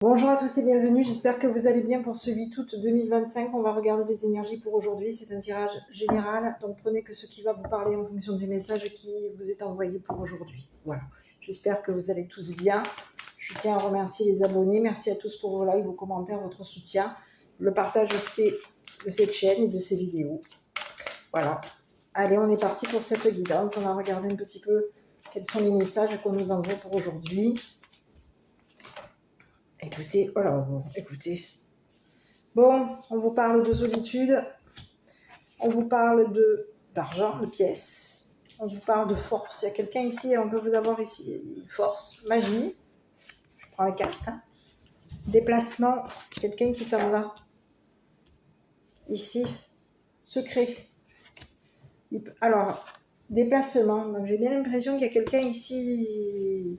Bonjour à tous et bienvenue, j'espère que vous allez bien pour ce 8 août 2025. On va regarder les énergies pour aujourd'hui, c'est un tirage général, donc prenez que ce qui va vous parler en fonction du message qui vous est envoyé pour aujourd'hui. Voilà, j'espère que vous allez tous bien. Je tiens à remercier les abonnés, merci à tous pour vos likes, vos commentaires, votre soutien, le partage de cette chaîne et de ces vidéos. Voilà, allez on est parti pour cette guidance, on va regarder un petit peu quels sont les messages qu'on nous envoie pour aujourd'hui. Écoutez, oh là, écoutez. Bon, on vous parle de solitude, on vous parle d'argent, de pièces, on vous parle de force. Il y a quelqu'un ici, on peut vous avoir ici, force, magie, je prends la carte, hein. Déplacement, quelqu'un qui s'en va. Ici, secret. Alors, déplacement, donc j'ai bien l'impression qu'il y a quelqu'un ici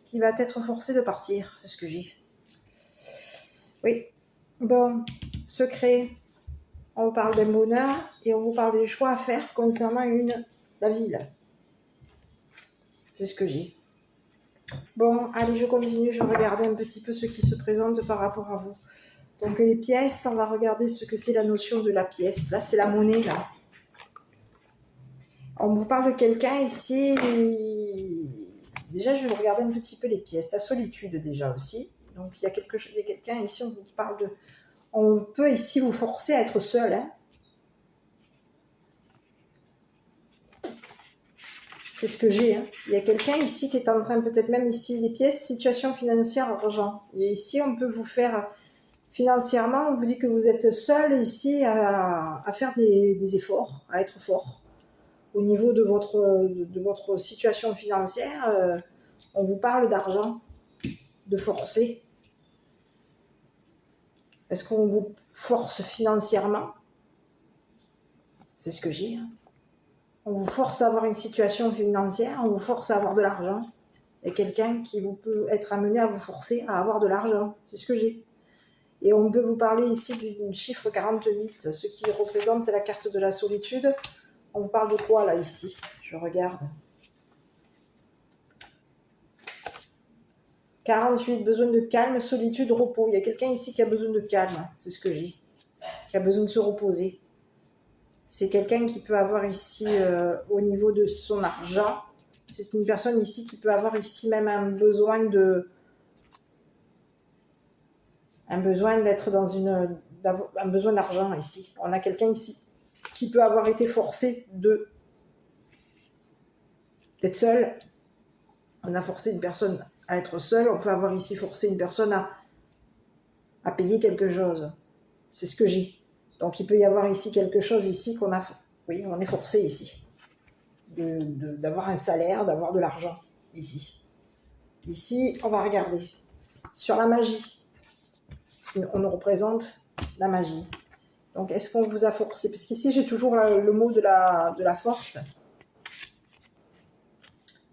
qui va être forcé de partir, c'est ce que j'ai. Oui, bon, secret. On vous parle d'un bonheur et on vous parle des choix à faire concernant la ville. C'est ce que j'ai. Bon, allez, je continue. Je regarde un petit peu ce qui se présente par rapport à vous. Donc, les pièces, on va regarder ce que c'est la notion de la pièce. Là, c'est la monnaie, là. On vous parle de quelqu'un ici. Déjà, je vais regarder un petit peu les pièces. La solitude, déjà, aussi. Donc, il y a quelqu'un ici, on vous parle de... On peut ici vous forcer à être seul, hein. C'est ce que j'ai. Hein. Il y a quelqu'un ici qui est en train, peut-être même ici, les pièces, situation financière, argent. Et ici, on peut vous faire, financièrement, on vous dit que vous êtes seul ici à faire des efforts, à être fort. Au niveau de votre situation financière, on vous parle d'argent, de forcer. Est-ce qu'on vous force financièrement? C'est ce que j'ai. Hein. On vous force à avoir une situation financière, on vous force à avoir de l'argent. Il y a quelqu'un qui vous peut être amené à vous forcer à avoir de l'argent. C'est ce que j'ai. Et on peut vous parler ici du chiffre 48, ce qui représente la carte de la solitude. On vous parle de quoi là ici? Je regarde. 48, besoin de calme, solitude, repos. Il y a quelqu'un ici qui a besoin de calme, c'est ce que j'ai. Qui a besoin de se reposer. C'est quelqu'un qui peut avoir ici, au niveau de son argent, c'est une personne ici qui peut avoir ici même un besoin d'être dans un besoin d'argent ici. On a quelqu'un ici qui peut avoir été forcé d'être seul. On a forcé une personne à être seule. On peut avoir ici forcé une personne à payer quelque chose. C'est ce que j'ai. Donc il peut y avoir ici quelque chose ici qu'on a... Oui, on est forcé ici. D'avoir un salaire, d'avoir de l'argent ici. Ici, on va regarder. Sur la magie. On nous représente la magie. Donc, est-ce qu'on vous a forcé? Parce qu'ici, j'ai toujours le mot de la force.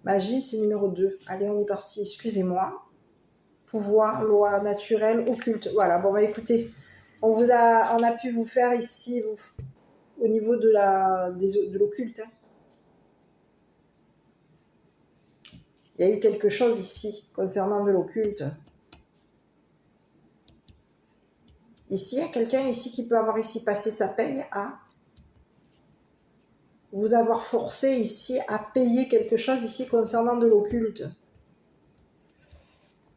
Magie, c'est numéro 2. Allez, on est parti. Excusez-moi. Pouvoir, loi naturelle, occulte. Voilà, bon, bah écoutez, on a pu vous faire ici, au niveau de l'occulte. Hein. Il y a eu quelque chose ici, concernant de l'occulte. Ici, il y a quelqu'un ici qui peut avoir ici passé sa paye à vous avoir forcé ici à payer quelque chose ici concernant de l'occulte.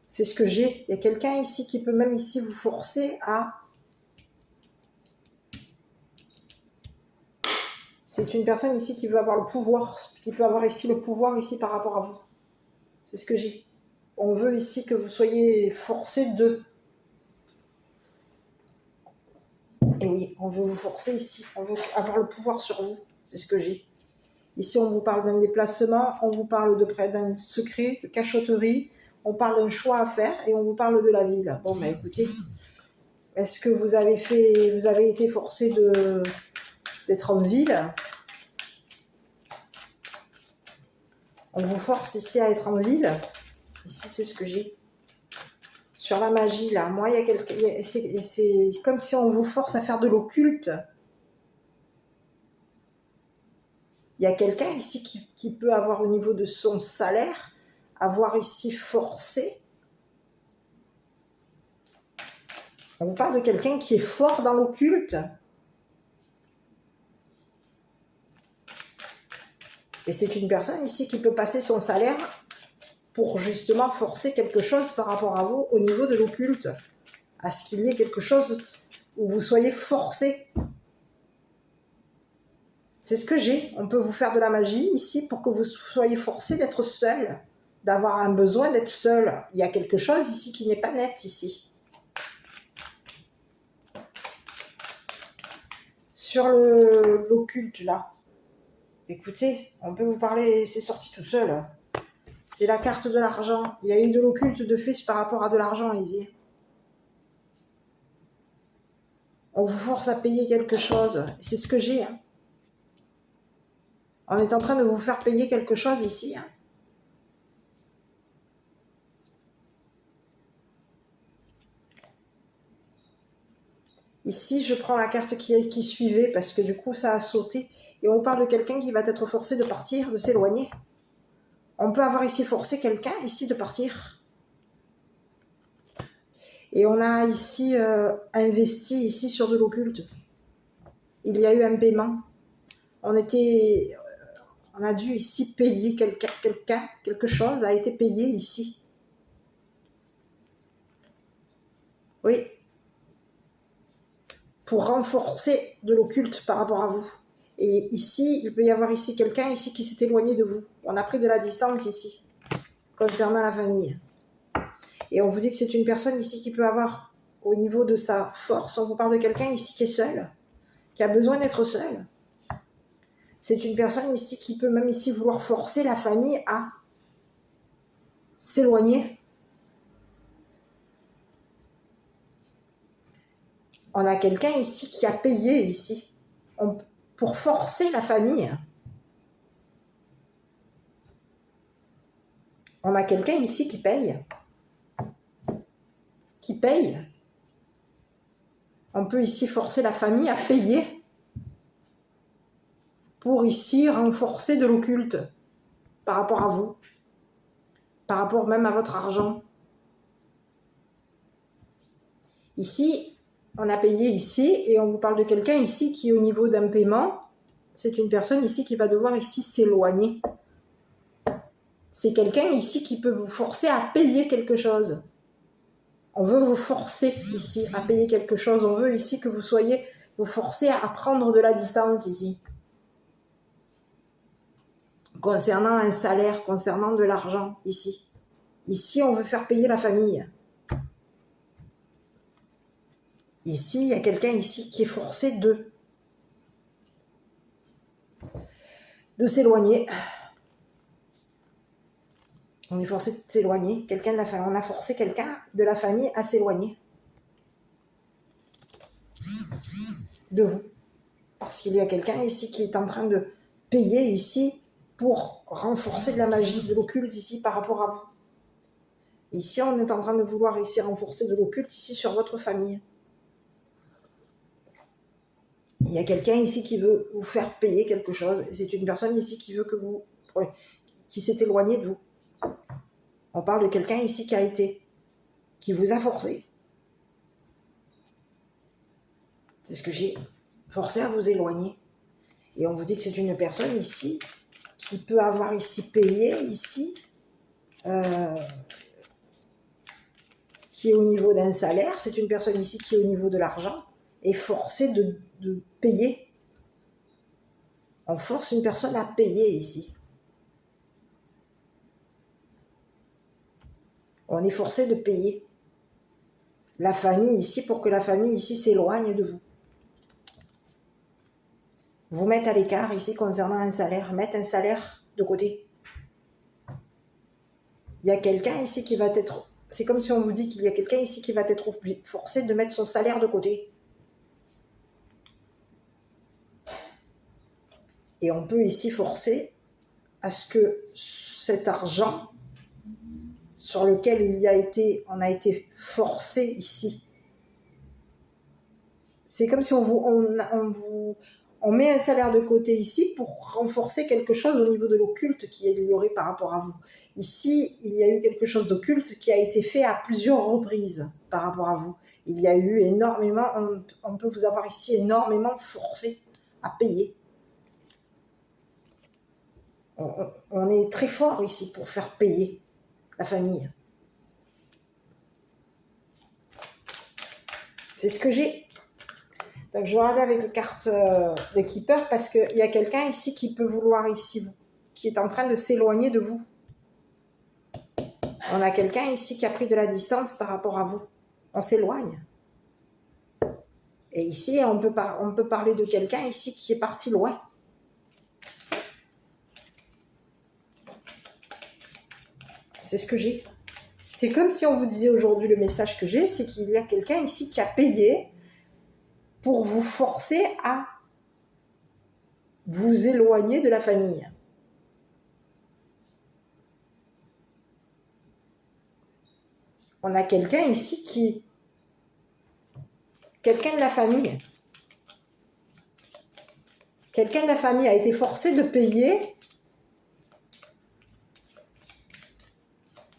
C'est ce que j'ai. Il y a quelqu'un ici qui peut même ici vous forcer à... C'est une personne ici qui veut avoir le pouvoir, qui peut avoir ici le pouvoir ici par rapport à vous. C'est ce que j'ai. On veut ici que vous soyez forcé de... Et oui, on veut vous forcer ici. On veut avoir le pouvoir sur vous. C'est ce que j'ai. Ici, on vous parle d'un déplacement, on vous parle d'un secret, de cachotterie, on parle d'un choix à faire et on vous parle de la ville. Bon, ben écoutez, est-ce que vous avez été forcé d'être en ville? On vous force ici à être en ville. Ici, c'est ce que j'ai. Sur la magie, là, moi, il y a quelqu'un... C'est comme si on vous force à faire de l'occulte. Il y a quelqu'un ici qui peut avoir au niveau de son salaire, avoir ici forcé On vous parle de quelqu'un qui est fort dans l'occulte. Et c'est une personne ici qui peut passer son salaire pour justement forcer quelque chose par rapport à vous au niveau de l'occulte. À ce qu'il y ait quelque chose où vous soyez forcé. C'est ce que j'ai. On peut vous faire de la magie ici pour que vous soyez forcé d'être seul, d'avoir un besoin d'être seul. Il y a quelque chose ici qui n'est pas net ici. Sur l'occulte là, écoutez, on peut vous parler, c'est sorti tout seul. J'ai la carte de l'argent. Il y a eu de l'occulte de fait par rapport à de l'argent ici. On vous force à payer quelque chose. C'est ce que j'ai. Hein. On est en train de vous faire payer quelque chose ici. Hein. Ici, je prends la carte qui suivait parce que du coup, ça a sauté. Et on parle de quelqu'un qui va être forcé de partir, de s'éloigner. On peut avoir ici forcé quelqu'un ici de partir. Et on a ici investi ici sur de l'occulte. Il y a eu un paiement. On a dû ici payer quelque chose a été payé ici. Oui. Pour renforcer de l'occulte par rapport à vous. Et ici, il peut y avoir ici quelqu'un ici qui s'est éloigné de vous. On a pris de la distance ici, concernant la famille. Et on vous dit que c'est une personne ici qui peut avoir, au niveau de sa force, on vous parle de quelqu'un ici qui est seul, qui a besoin d'être seul. C'est une personne ici qui peut même ici vouloir forcer la famille à s'éloigner. On a quelqu'un ici qui a payé ici pour forcer la famille. On a quelqu'un ici qui paye. Qui paye. On peut ici forcer la famille à payer pour ici renforcer de l'occulte par rapport à vous, par rapport même à votre argent. Ici, on a payé ici et on vous parle de quelqu'un ici qui est au niveau d'un paiement. C'est une personne ici qui va devoir ici s'éloigner. C'est quelqu'un ici qui peut vous forcer à payer quelque chose. On veut vous forcer ici à payer quelque chose. On veut ici que vous soyez vous forcer à prendre de la distance ici. Concernant un salaire, concernant de l'argent ici. Ici, on veut faire payer la famille. Ici, il y a quelqu'un ici qui est forcé de s'éloigner. On est forcé de s'éloigner. On a forcé quelqu'un de la famille à s'éloigner de vous. Parce qu'il y a quelqu'un ici qui est en train de payer ici pour renforcer de la magie, de l'occulte ici par rapport à vous. Ici, on est en train de vouloir ici renforcer de l'occulte ici sur votre famille. Il y a quelqu'un ici qui veut vous faire payer quelque chose. C'est une personne ici qui veut que vous... qui s'est éloignée de vous. On parle de quelqu'un ici qui vous a forcé. C'est ce que j'ai forcé à vous éloigner. Et on vous dit que c'est une personne ici qui peut avoir ici payé, ici, qui est au niveau d'un salaire. C'est une personne ici qui est au niveau de l'argent et forcée de payer. On force une personne à payer ici. On est forcé de payer la famille ici pour que la famille ici s'éloigne de vous. Vous mettre à l'écart ici concernant un salaire, mettre un salaire de côté. Il y a quelqu'un ici qui va être... C'est comme si on vous dit qu'il y a quelqu'un ici qui va être forcé de mettre son salaire de côté. Et on peut ici forcer à ce que cet argent sur lequel on a été forcé ici. C'est comme si on on met un salaire de côté ici pour renforcer quelque chose au niveau de l'occulte qui est lié par rapport à vous. Ici, il y a eu quelque chose d'occulte qui a été fait à plusieurs reprises par rapport à vous. Il y a eu énormément, on peut vous avoir ici énormément forcé à payer. On est très fort ici pour faire payer la famille. C'est ce que j'ai. Donc je vais regarder avec les cartes de Keeper parce qu'il y a quelqu'un ici qui peut vouloir ici, qui est en train de s'éloigner de vous. On a quelqu'un ici qui a pris de la distance par rapport à vous. On s'éloigne. Et ici, on peut parler de quelqu'un ici qui est parti loin. C'est ce que j'ai. C'est comme si on vous disait aujourd'hui le message que j'ai, c'est qu'il y a quelqu'un ici qui a payé pour vous forcer à vous éloigner de la famille. On a quelqu'un ici qui... Quelqu'un de la famille. Quelqu'un de la famille a été forcé de payer,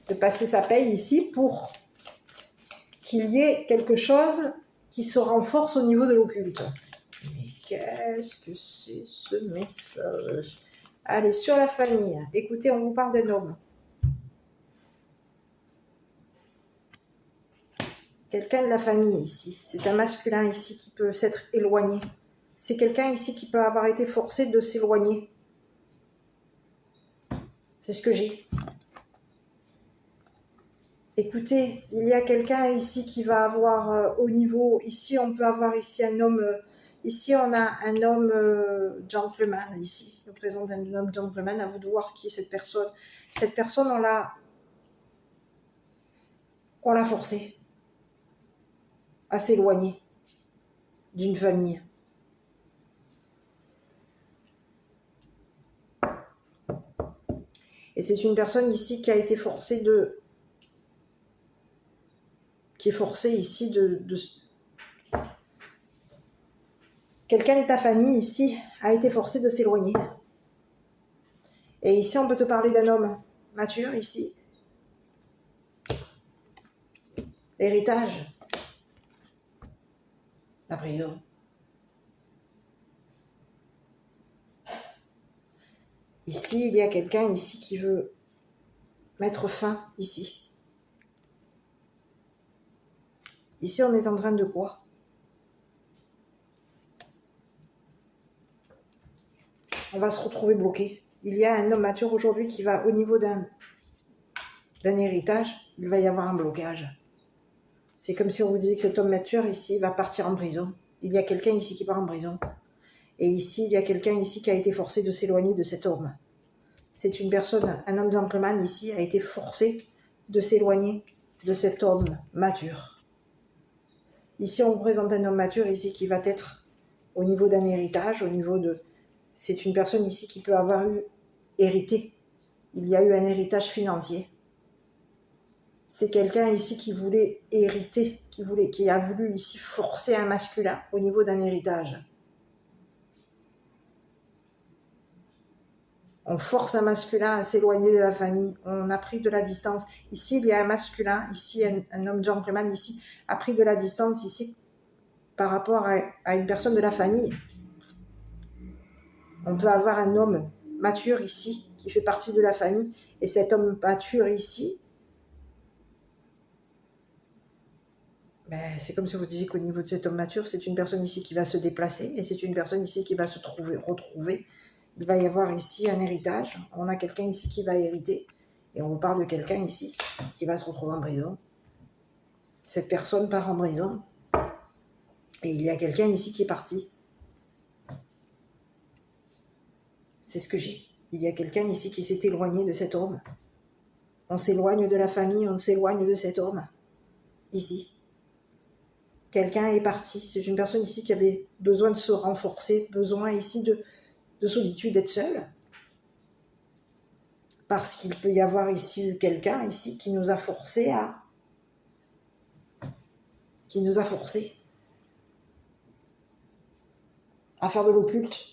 de passer sa paye ici pour qu'il y ait quelque chose qui se renforce au niveau de l'occulte. Mais qu'est-ce que c'est ce message? Allez, sur la famille. Écoutez, on vous parle d'un homme. Quelqu'un de la famille ici. C'est un masculin ici qui peut s'être éloigné. C'est quelqu'un ici qui peut avoir été forcé de s'éloigner. C'est ce que j'ai. Écoutez, il y a quelqu'un ici qui va avoir au niveau... Ici, on peut avoir ici un homme... ici, on a un homme gentleman ici. Je vous présente un homme gentleman. À vous de voir qui est cette personne. Cette personne, on l'a forcé à s'éloigner d'une famille. Et c'est une personne ici qui a été forcée de... qui est forcée ici de... Quelqu'un de ta famille ici a été forcé de s'éloigner. Et ici, on peut te parler d'un homme mature ici. L'héritage. La prison. Ici, il y a quelqu'un ici qui veut mettre fin ici. Ici, on est en train de quoi? On va se retrouver bloqué. Il y a un homme mature aujourd'hui qui va, au niveau d'un héritage, il va y avoir un blocage. C'est comme si on vous disait que cet homme mature ici va partir en prison. Il y a quelqu'un ici qui part en prison. Et ici, il y a quelqu'un ici qui a été forcé de s'éloigner de cet homme. C'est une personne, un homme gentleman ici, a été forcé de s'éloigner de cet homme mature. Ici, on vous présente un homme mature ici qui va être au niveau d'un héritage, au niveau de... C'est une personne ici qui peut avoir eu hérité. Il y a eu un héritage financier. C'est quelqu'un ici qui voulait hériter, qui a voulu ici forcer un masculin au niveau d'un héritage. On force un masculin à s'éloigner de la famille. On a pris de la distance. Ici, il y a un masculin. Ici, un homme gentleman ici a pris de la distance ici par rapport à une personne de la famille. On peut avoir un homme mature ici qui fait partie de la famille. Et cet homme mature ici, c'est comme si vous disiez qu'au niveau de cet homme mature, c'est une personne ici qui va se déplacer et c'est une personne ici qui va se retrouver. Il va y avoir ici un héritage. On a quelqu'un ici qui va hériter. Et on vous parle de quelqu'un ici qui va se retrouver en prison. Cette personne part en prison. Et il y a quelqu'un ici qui est parti. C'est ce que j'ai. Il y a quelqu'un ici qui s'est éloigné de cet homme. On s'éloigne de la famille, on s'éloigne de cet homme. Ici. Quelqu'un est parti. C'est une personne ici qui avait besoin de se renforcer, besoin ici de solitude, d'être seul. Parce qu'il peut y avoir ici quelqu'un ici qui nous a forcé à faire de l'occulte,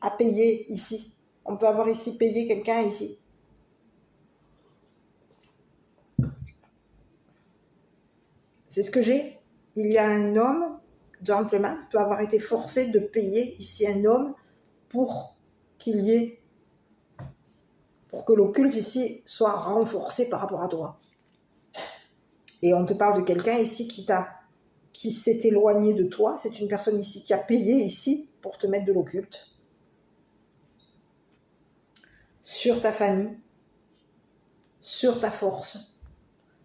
à payer ici. On peut avoir ici payé quelqu'un ici. C'est ce que j'ai. Il y a un homme, gentleman, peut avoir été forcé de payer ici un homme pour qu'il y ait, pour que l'occulte ici soit renforcé par rapport à toi. Et on te parle de quelqu'un ici qui s'est éloigné de toi. C'est une personne ici qui a payé ici pour te mettre de l'occulte sur ta famille, sur ta force,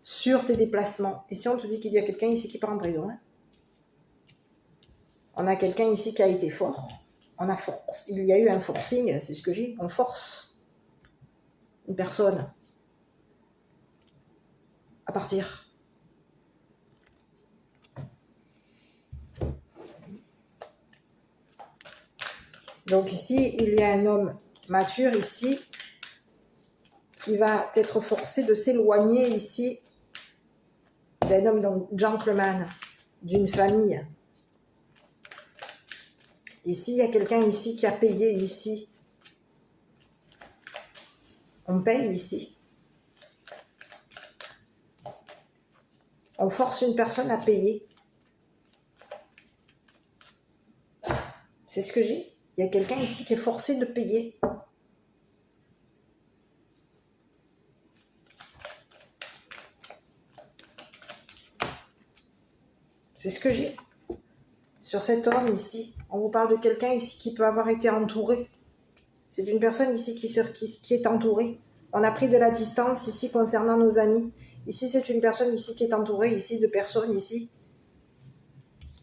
sur tes déplacements. Et si on te dit qu'il y a quelqu'un ici qui part en prison, hein, on a quelqu'un ici qui a été fort, on a force. Il y a eu un forcing, c'est ce que j'ai, on force une personne à partir. Donc ici, il y a un homme mature ici qui va être forcé de s'éloigner ici d'un homme gentleman, d'une famille. Ici, il y a quelqu'un ici qui a payé ici. On paye ici. On force une personne à payer. C'est ce que j'ai. Il y a quelqu'un ici qui est forcé de payer. C'est ce que j'ai. Sur cet homme ici, on vous parle de quelqu'un ici qui peut avoir été entouré. C'est une personne ici qui est entourée. On a pris de la distance ici concernant nos amis. Ici, c'est une personne ici qui est entourée ici de personnes ici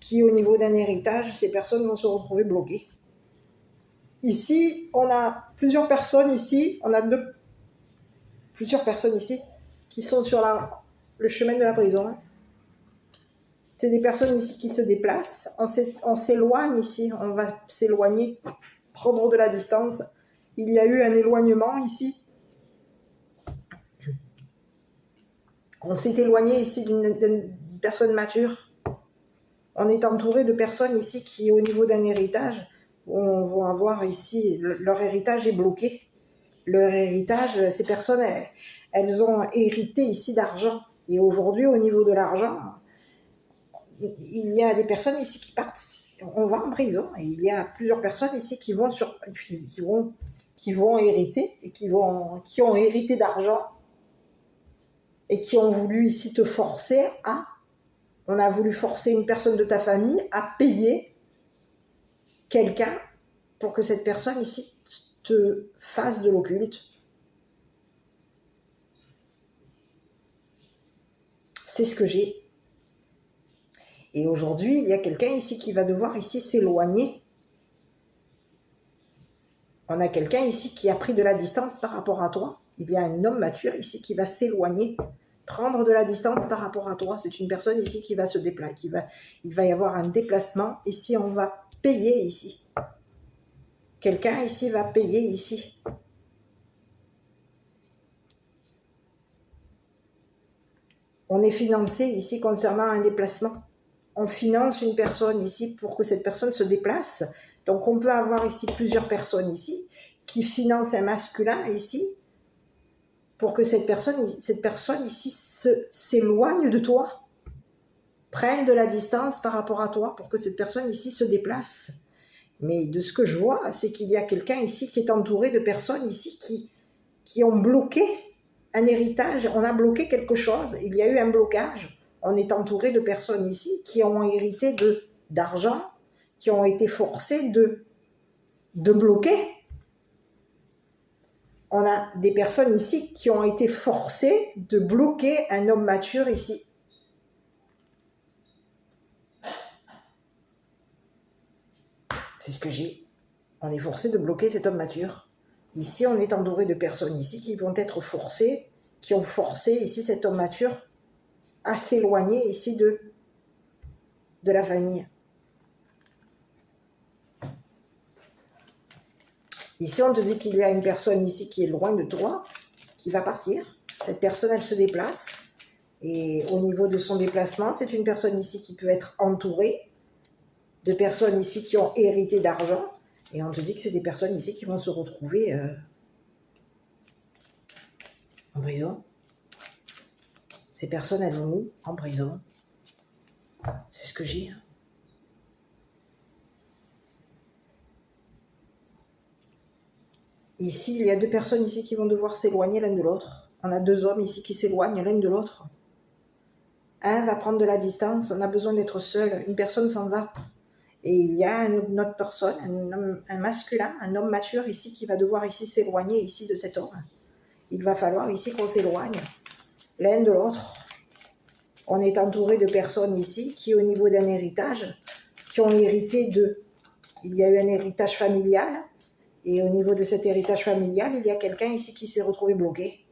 qui, au niveau d'un héritage, ces personnes vont se retrouver bloquées. Ici, on a plusieurs personnes ici, plusieurs personnes ici qui sont sur le chemin de la prison. C'est des personnes ici qui se déplacent. On s'éloigne ici, on va s'éloigner, prendre de la distance. Il y a eu un éloignement ici. On s'est éloigné ici d'une personne mature. On est entouré de personnes ici qui, au niveau d'un héritage, vont avoir ici, leur héritage est bloqué. Leur héritage, ces personnes, elles ont hérité ici d'argent. Et aujourd'hui, au niveau de l'argent, il y a des personnes ici qui partent, on va en prison, et il y a plusieurs personnes ici qui vont hériter, et qui ont hérité d'argent, et qui ont voulu ici te forcer on a voulu forcer une personne de ta famille à payer quelqu'un pour que cette personne ici te fasse de l'occulte. C'est ce que j'ai. Et aujourd'hui, il y a quelqu'un ici qui va devoir ici s'éloigner. On a quelqu'un ici qui a pris de la distance par rapport à toi. Il y a un homme mature ici qui va s'éloigner, prendre de la distance par rapport à toi. C'est une personne ici qui va se déplacer. Il va y avoir un déplacement. Ici, on va payer ici. Quelqu'un ici va payer ici. On est financé ici concernant un déplacement. On finance une personne ici pour que cette personne se déplace. Donc on peut avoir ici plusieurs personnes ici qui financent un masculin ici pour que cette personne ici s'éloigne de toi, prenne de la distance par rapport à toi pour que cette personne ici se déplace. Mais de ce que je vois, c'est qu'il y a quelqu'un ici qui est entouré de personnes ici qui ont bloqué un héritage. On a bloqué quelque chose, il y a eu un blocage. On est entouré de personnes ici qui ont hérité d'argent, qui ont été forcées de bloquer. On a des personnes ici qui ont été forcées de bloquer un homme mature ici. C'est ce que j'ai. On est forcé de bloquer cet homme mature. Ici, on est entouré de personnes ici qui vont être forcées, qui ont forcé ici cet homme mature à s'éloigner ici de la famille. Ici, on te dit qu'il y a une personne ici qui est loin de toi, qui va partir. Cette personne, elle se déplace. Et au niveau de son déplacement, c'est une personne ici qui peut être entourée de personnes ici qui ont hérité d'argent, et on te dit que c'est des personnes ici qui vont se retrouver en prison. Ces personnes, elles vont où? En prison. C'est ce que j'ai. Ici, il y a deux personnes ici qui vont devoir s'éloigner l'un de l'autre. On a deux hommes ici qui s'éloignent l'un de l'autre. Un va prendre de la distance, on a besoin d'être seul. Une personne s'en va. Et il y a une autre personne, un masculin, un homme mature ici qui va devoir ici s'éloigner ici de cet homme. Il va falloir ici qu'on s'éloigne l'un de l'autre. On est entouré de personnes ici qui, au niveau d'un héritage, qui ont hérité de... Il y a eu un héritage familial, et au niveau de cet héritage familial, il y a quelqu'un ici qui s'est retrouvé bloqué.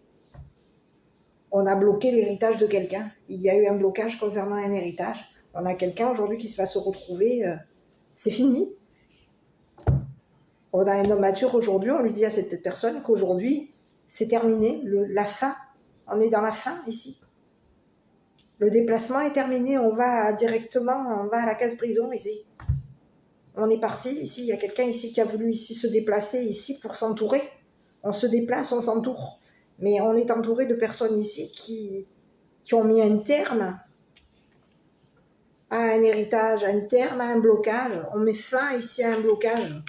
On a bloqué l'héritage de quelqu'un. Il y a eu un blocage concernant un héritage. On a quelqu'un aujourd'hui qui va se retrouver... c'est fini. On a un homme mature aujourd'hui, on lui dit à cette personne qu'aujourd'hui, c'est terminé, la fin. On est dans la fin ici. Le déplacement est terminé, on va directement, on va à la case prison ici. On est parti ici, il y a quelqu'un ici qui a voulu ici se déplacer ici pour s'entourer. On se déplace, on s'entoure. Mais on est entouré de personnes ici qui ont mis un terme à un héritage, un terme à un blocage. On met fin ici à un blocage.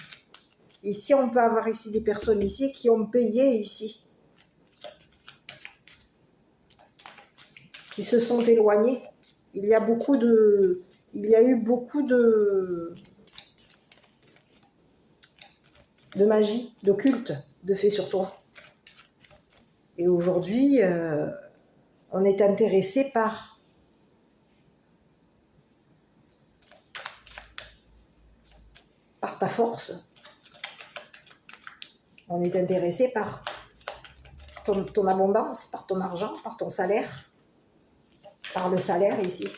Ici, on peut avoir ici des personnes ici qui ont payé ici, qui se sont éloignées. Il y a eu beaucoup de magie, d'occulte, de fait sur toi. Et aujourd'hui, on est intéressé par ta force. On est intéressé par ton abondance, par ton argent, par ton salaire, par le salaire ici.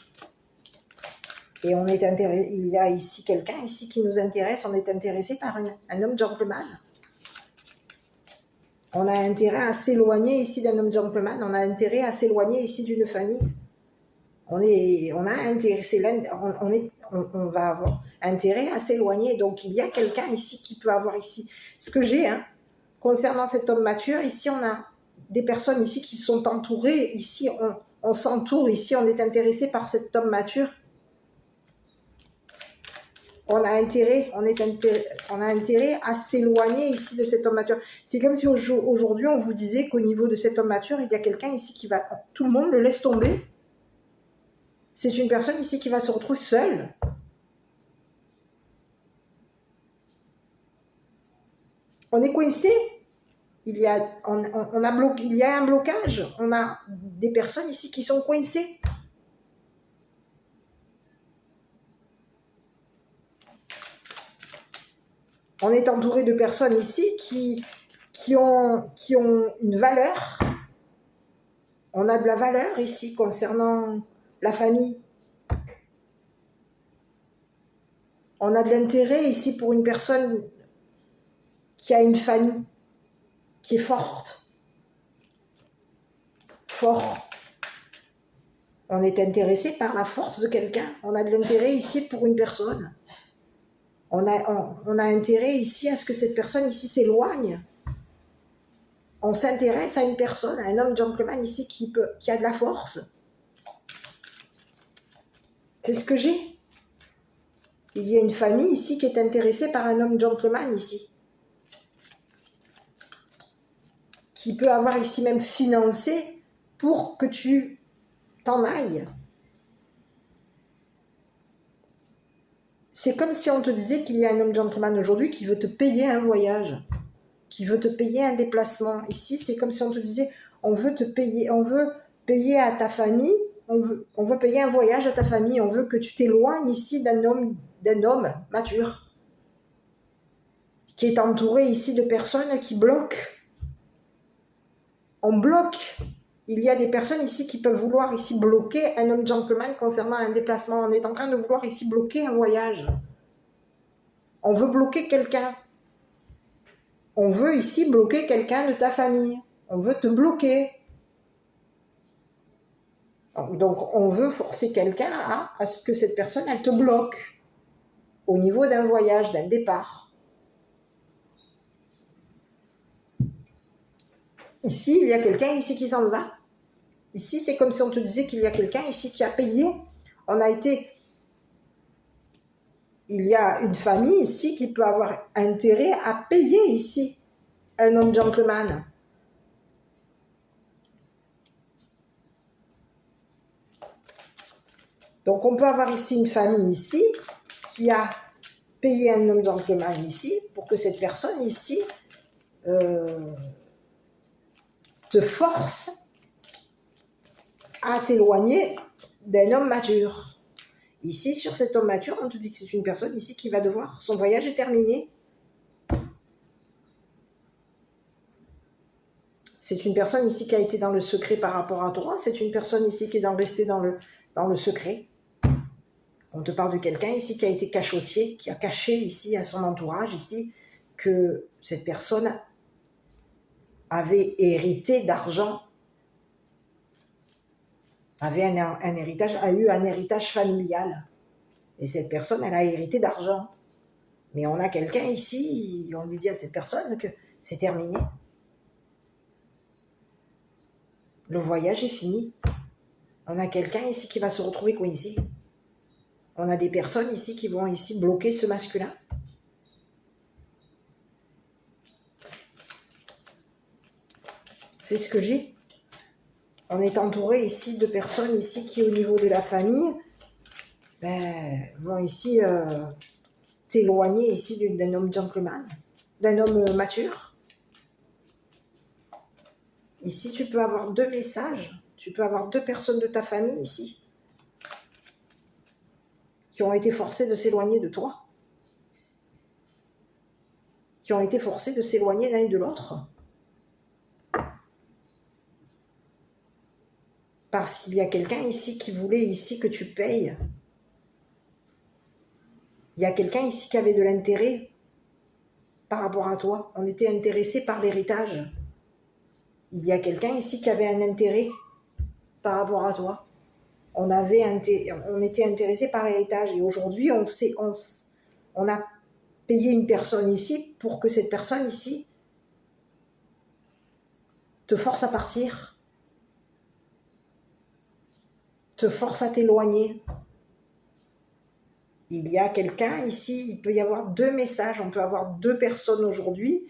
Et on est intéressé, il y a ici quelqu'un ici qui nous intéresse, on est intéressé par un homme gentleman. On a intérêt à s'éloigner ici d'un homme gentleman, on a intérêt à s'éloigner ici d'une famille. On va avoir intérêt à s'éloigner. Donc il y a quelqu'un ici qui peut avoir ici ce que j'ai, concernant cet homme mature. Ici on a des personnes ici qui sont entourées. Ici on s'entoure. Ici on est intéressé par cet homme mature. On a intérêt à s'éloigner ici de cet homme mature. C'est comme si aujourd'hui on vous disait qu'au niveau de cet homme mature, il y a quelqu'un ici qui va... Tout le monde le laisse tomber. C'est une personne ici qui va se retrouver seule. On est coincé. Il y a un blocage. On a des personnes ici qui sont coincées. On est entouré de personnes ici qui ont une valeur. On a de la valeur ici concernant la famille. On a de l'intérêt ici pour une personne qui a une famille, qui est forte. Fort. On est intéressé par la force de quelqu'un. On a de l'intérêt ici pour une personne. On a intérêt ici à ce que cette personne ici s'éloigne. On s'intéresse à une personne, à un homme gentleman ici qui a de la force. C'est ce que j'ai. Il y a une famille ici qui est intéressée par un homme gentleman ici. Qui peut avoir ici même financé pour que tu t'en ailles. C'est comme si on te disait qu'il y a un homme gentleman aujourd'hui qui veut te payer un voyage, qui veut te payer un déplacement. Ici, c'est comme si on te disait, on veut payer à ta famille, on veut payer un voyage à ta famille, on veut que tu t'éloignes ici d'un homme mature, qui est entouré ici de personnes qui bloquent. On bloque. Il y a des personnes ici qui peuvent vouloir ici bloquer un homme gentleman concernant un déplacement. On est en train de vouloir ici bloquer un voyage. On veut bloquer quelqu'un. On veut ici bloquer quelqu'un de ta famille. On veut te bloquer. Donc on veut forcer quelqu'un à ce que cette personne, elle te bloque. au niveau d'un voyage, d'un départ. Ici, il y a quelqu'un ici qui s'en va. Ici, c'est comme si on te disait qu'il y a quelqu'un ici qui a payé. Il y a une famille ici qui peut avoir intérêt à payer ici un homme gentleman. Donc on peut avoir ici une famille ici qui a payé un homme gentleman ici pour que cette personne ici te force à t'éloigner d'un homme mature. Ici, sur cet homme mature, on te dit que c'est une personne ici qui va devoir, son voyage est terminé. C'est une personne ici qui a été dans le secret par rapport à toi, c'est une personne ici qui est restée dans le secret. On te parle de quelqu'un ici qui a été cachotier, qui a caché ici à son entourage ici que cette personne avait hérité d'argent, avait un héritage, a eu un héritage familial. Et cette personne, elle a hérité d'argent. Mais on a quelqu'un ici, on lui dit à cette personne que c'est terminé. Le voyage est fini. On a quelqu'un ici qui va se retrouver coincé. On a des personnes ici qui vont ici bloquer ce masculin. C'est ce que j'ai. On est entouré ici de personnes ici qui, au niveau de la famille, vont ici t'éloigner ici d'un homme gentleman, d'un homme mature. Ici, tu peux avoir 2 messages. Tu peux avoir 2 personnes de ta famille ici qui ont été forcées de s'éloigner de toi, qui ont été forcées de s'éloigner l'un de l'autre. Parce qu'il y a quelqu'un ici qui voulait ici que tu payes. Il y a quelqu'un ici qui avait de l'intérêt par rapport à toi. On était intéressé par l'héritage. Il y a quelqu'un ici qui avait un intérêt par rapport à toi. On était intéressé par l'héritage. Et aujourd'hui, on a payé une personne ici pour que cette personne ici te force à partir, te force à t'éloigner. Il y a quelqu'un ici, il peut y avoir 2 messages, on peut avoir 2 personnes aujourd'hui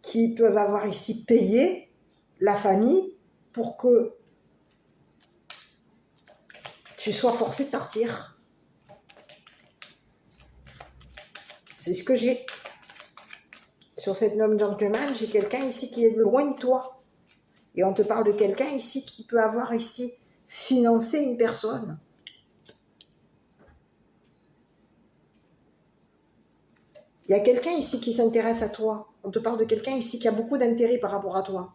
qui peuvent avoir ici payé la famille pour que tu sois forcé de partir. C'est ce que j'ai. Sur cette homme gentleman, j'ai quelqu'un ici qui est loin de toi. Et on te parle de quelqu'un ici qui peut avoir ici financé une personne. Il y a quelqu'un ici qui s'intéresse à toi. On te parle de quelqu'un ici qui a beaucoup d'intérêt par rapport à toi.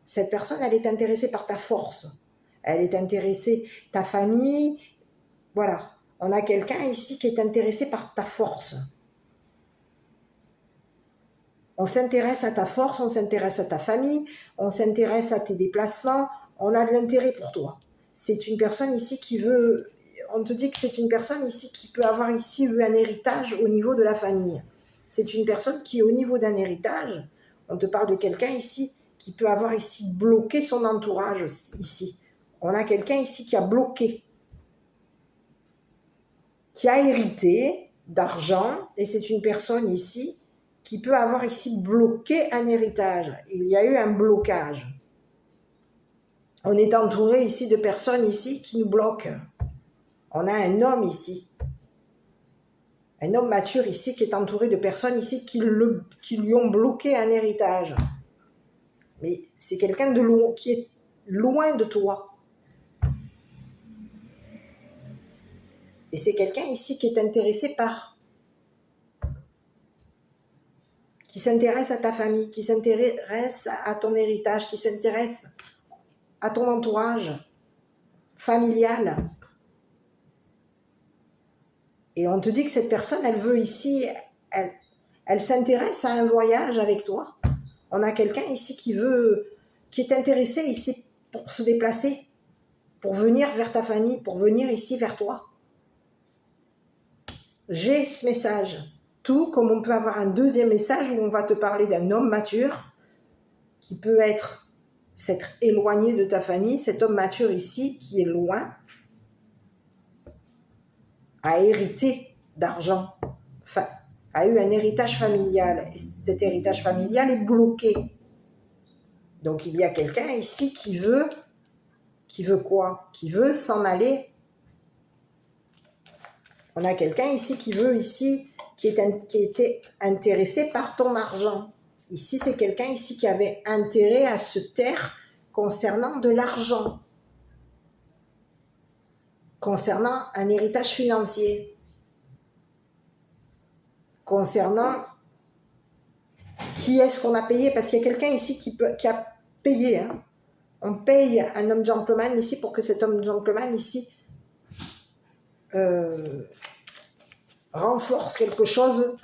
Cette personne, elle est intéressée par ta force. Elle est intéressée, ta famille. Voilà. On a quelqu'un ici qui est intéressé par ta force. On s'intéresse à ta force, on s'intéresse à ta famille, on s'intéresse à tes déplacements. On a de l'intérêt pour toi. C'est une personne ici qui veut... On te dit que c'est une personne ici qui peut avoir ici eu un héritage au niveau de la famille. C'est une personne qui, au niveau d'un héritage, on te parle de quelqu'un ici qui peut avoir ici bloqué son entourage ici. On a quelqu'un ici qui a bloqué, qui a hérité d'argent, et c'est une personne ici qui peut avoir ici bloqué un héritage. Il y a eu un blocage. On est entouré ici de personnes ici qui nous bloquent. On a un homme ici. Un homme mature ici qui est entouré de personnes ici qui lui ont bloqué un héritage. Mais c'est quelqu'un qui est loin de toi. Et c'est quelqu'un ici qui est intéressé qui s'intéresse à ta famille, qui s'intéresse à ton héritage, qui s'intéresse à ton entourage familial. Et on te dit que cette personne, elle veut ici, elle s'intéresse à un voyage avec toi. On a quelqu'un ici qui est intéressé ici pour se déplacer, pour venir vers ta famille, pour venir ici vers toi. j'ai ce message. Tout comme on peut avoir un deuxième message où on va te parler d'un homme mature qui peut s'être éloigné de ta famille. Cet homme mature ici, qui est loin, a hérité d'argent, enfin, a eu un héritage familial. Et cet héritage familial est bloqué. Donc il y a quelqu'un ici qui veut quoi? Qui veut s'en aller. On a quelqu'un ici qui veut qui était intéressé par ton argent. Ici, c'est quelqu'un ici qui avait intérêt à se taire concernant de l'argent, concernant un héritage financier, concernant qui est-ce qu'on a payé, parce qu'il y a quelqu'un ici qui a payé. Hein. On paye un homme gentleman ici pour que cet homme gentleman ici renforce quelque chose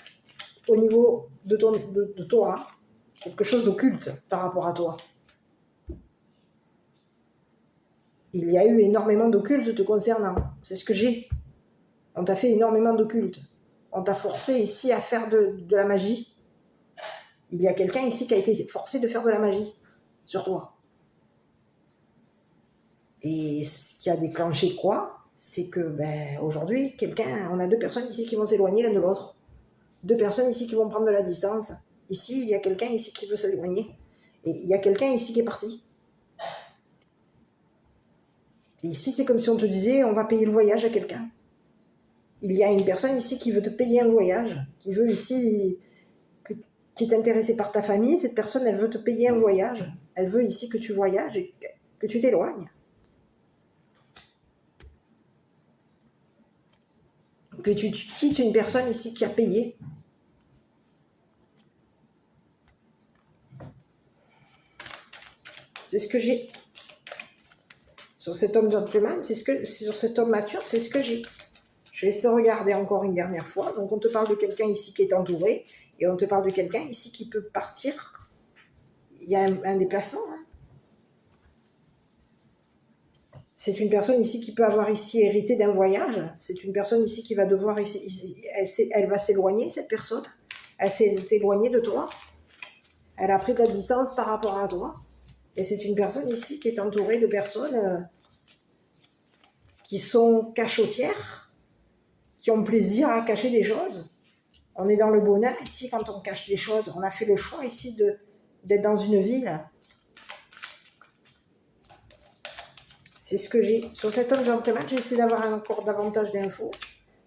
au niveau de toi, quelque chose d'occulte par rapport à toi. Il y a eu énormément d'occulte te concernant, c'est ce que j'ai. On t'a fait énormément d'occulte. On t'a forcé ici à faire de la magie. Il y a quelqu'un ici qui a été forcé de faire de la magie sur toi. Et ce qui a déclenché quoi? C'est que aujourd'hui, on a deux personnes ici qui vont s'éloigner l'un de l'autre. Deux personnes ici qui vont prendre de la distance. Ici, il y a quelqu'un ici qui veut s'éloigner. Et il y a quelqu'un ici qui est parti. Et ici, c'est comme si on te disait, on va payer le voyage à quelqu'un. Il y a une personne ici qui veut te payer un voyage, qui veut ici, qui est intéressée par ta famille. Cette personne, elle veut te payer un voyage. Elle veut ici que tu voyages et que tu t'éloignes. Que tu quittes une personne ici qui a payé. C'est ce que j'ai. Sur cet homme gentleman, sur cet homme mature, c'est ce que j'ai. Je vais essayer de regarder encore une dernière fois. Donc on te parle de quelqu'un ici qui est entouré, et on te parle de quelqu'un ici qui peut partir. Il y a un déplacement. Hein. C'est une personne ici qui peut avoir ici hérité d'un voyage. C'est une personne ici qui va devoir ici elle va s'éloigner, cette personne. Elle s'est éloignée de toi. Elle a pris de la distance par rapport à toi. Et c'est une personne ici qui est entourée de personnes qui sont cachotières, qui ont plaisir à cacher des choses. On est dans le bonheur ici quand on cache des choses. On a fait le choix ici d'être dans une ville. C'est ce que j'ai. Sur cet homme gentleman, j'ai essayé d'avoir encore davantage d'infos.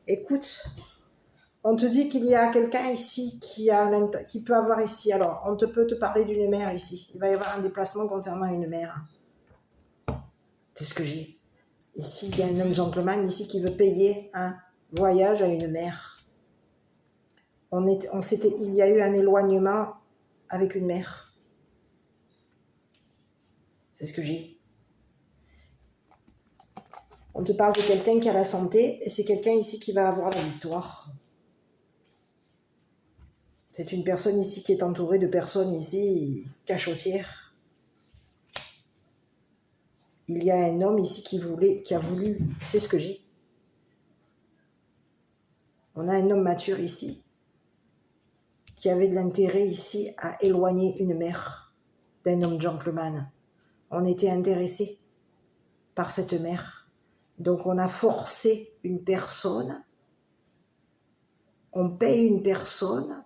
Écoute, on te dit qu'il y a quelqu'un ici qui peut avoir ici. Alors, peut te parler d'une mère ici. Il va y avoir un déplacement concernant une mère. C'est ce que j'ai. Ici, il y a un homme gentleman ici qui veut payer un voyage à une mère. Il y a eu un éloignement avec une mère. C'est ce que j'ai. On te parle de quelqu'un qui a la santé et c'est quelqu'un ici qui va avoir la victoire. C'est une personne ici qui est entourée de personnes ici cachotières. Il y a un homme ici qui a voulu, c'est ce que j'ai. On a un homme mature ici qui avait de l'intérêt ici à éloigner une mère d'un homme gentleman. On était intéressé par cette mère. Donc on a forcé une personne, on paye une personne.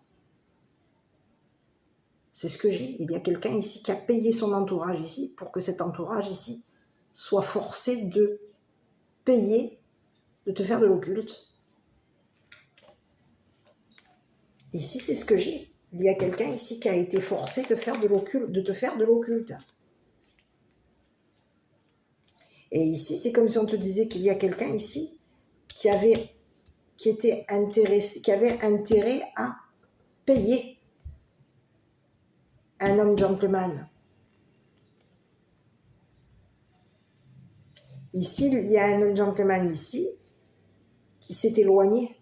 C'est ce que j'ai. Il y a quelqu'un ici qui a payé son entourage ici pour que cet entourage ici soit forcé de payer, de te faire de l'occulte. Ici, c'est ce que j'ai. Il y a quelqu'un ici qui a été forcé de te faire de l'occulte. Et ici, c'est comme si on te disait qu'il y a quelqu'un ici qui avait intérêt à payer un homme gentleman. Ici, il y a un homme gentleman ici qui s'est éloigné.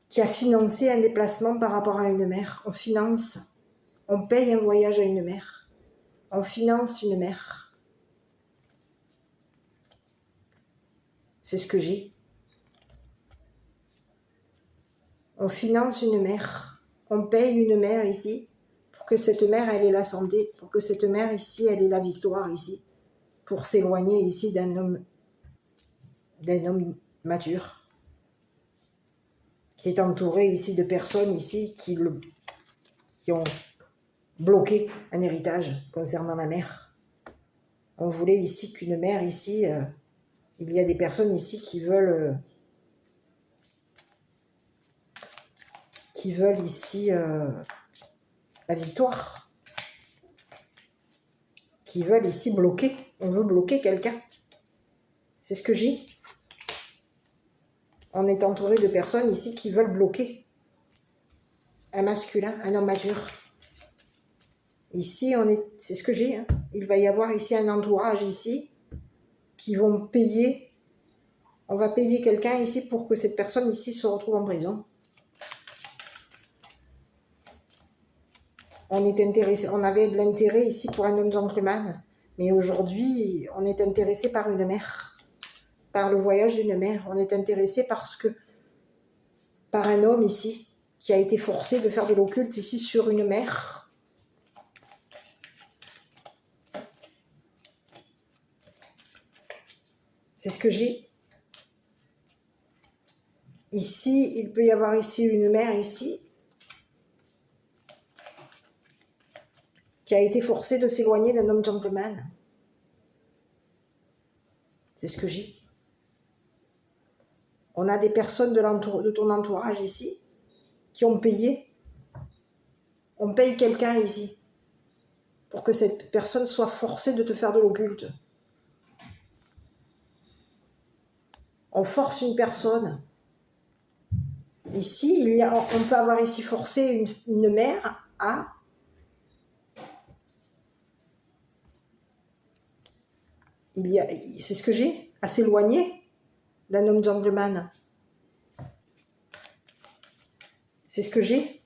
Qui a financé un déplacement par rapport à une mère. On paye un voyage à une mère. On finance une mère. C'est ce que j'ai. On finance une mère. On paye une mère ici pour que cette mère, elle ait la santé, pour que cette mère ici, elle ait la victoire ici, pour s'éloigner ici d'un homme mature, qui est entouré ici de personnes ici qui ont bloqué un héritage concernant la mère. On voulait ici qu'une mère ici, il y a des personnes ici qui veulent ici la victoire, qui veulent ici bloquer. On veut bloquer quelqu'un. C'est ce que j'ai. On est entouré de personnes ici qui veulent bloquer un masculin, un homme mature. Ici, c'est ce que j'ai. Hein. Il va y avoir ici un entourage ici qui vont payer. On va payer quelqu'un ici pour que cette personne ici se retrouve en prison. On est intéressé, on avait de l'intérêt ici pour un homme gentleman, mais aujourd'hui, on est intéressé par une mère, par le voyage d'une mère. On est intéressé par un homme ici qui a été forcé de faire de l'occulte ici sur une mère. C'est ce que j'ai. Ici, il peut y avoir ici une mère ici qui a été forcée de s'éloigner d'un homme gentleman. C'est ce que j'ai. On a des personnes de ton entourage ici qui ont payé. On paye quelqu'un ici pour que cette personne soit forcée de te faire de l'occulte. On force une personne. Ici, on peut avoir ici forcé une mère à c'est ce que j'ai, à s'éloigner d'un homme gentleman. C'est ce que j'ai.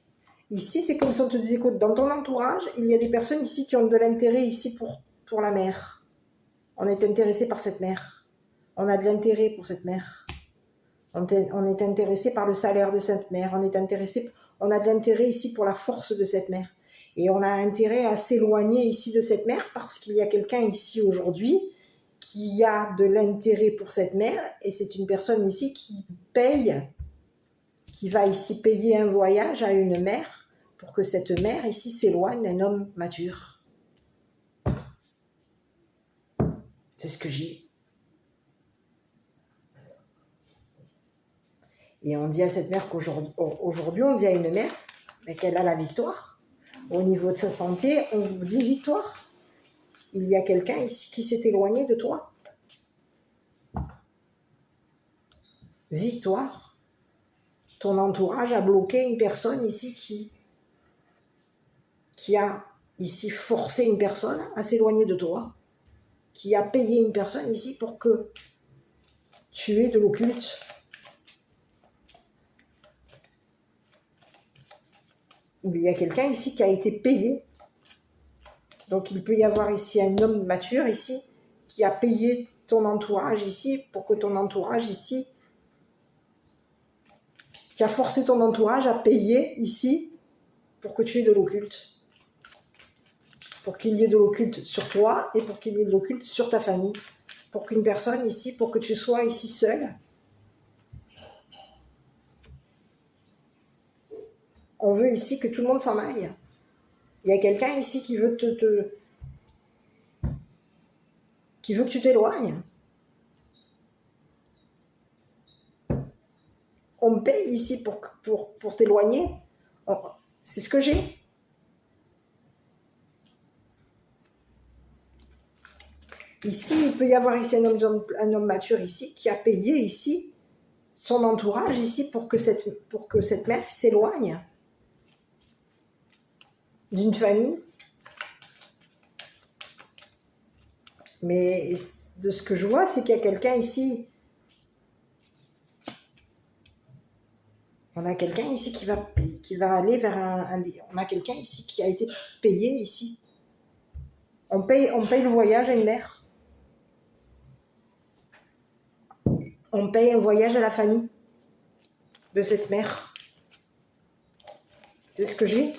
Ici, c'est comme si on te disait que dans ton entourage, il y a des personnes ici qui ont de l'intérêt ici pour la mère. On est intéressé par cette mère. On a de l'intérêt pour cette mère. On est intéressé par le salaire de cette mère. On a de l'intérêt ici pour la force de cette mère. Et on a intérêt à s'éloigner ici de cette mère parce qu'il y a quelqu'un ici aujourd'hui qui a de l'intérêt pour cette mère, et c'est une personne ici qui va ici payer un voyage à une mère pour que cette mère ici s'éloigne d'un homme mature. C'est ce que j'ai. Et on dit à cette mère qu'aujourd'hui, on dit à une mère qu'elle a la victoire. Au niveau de sa santé, on vous dit victoire. Il y a quelqu'un ici qui s'est éloigné de toi. Victoire. Ton entourage a bloqué une personne ici qui a ici forcé une personne à s'éloigner de toi, qui a payé une personne ici pour que tu aies de l'occulte. Il y a quelqu'un ici qui a été payé. Donc il peut y avoir ici un homme mature ici qui a payé ton entourage ici pour que ton entourage ici, qui a forcé ton entourage à payer ici pour que tu aies de l'occulte. Pour qu'il y ait de l'occulte sur toi et pour qu'il y ait de l'occulte sur ta famille. Pour qu'une personne ici, pour que tu sois ici seule. On veut ici que tout le monde s'en aille. Il y a quelqu'un ici qui veut qui veut que tu t'éloignes. On me paye ici pour t'éloigner. C'est ce que j'ai. Ici, il peut y avoir ici un homme mature ici qui a payé ici son entourage ici pour que cette mère s'éloigne d'une famille. Mais de ce que je vois, c'est qu'il y a quelqu'un ici. On a quelqu'un ici qui va aller vers on a quelqu'un ici qui a été payé ici. On paye le voyage à une mère. on paye un voyage à la famille de cette mère. C'est ce que j'ai.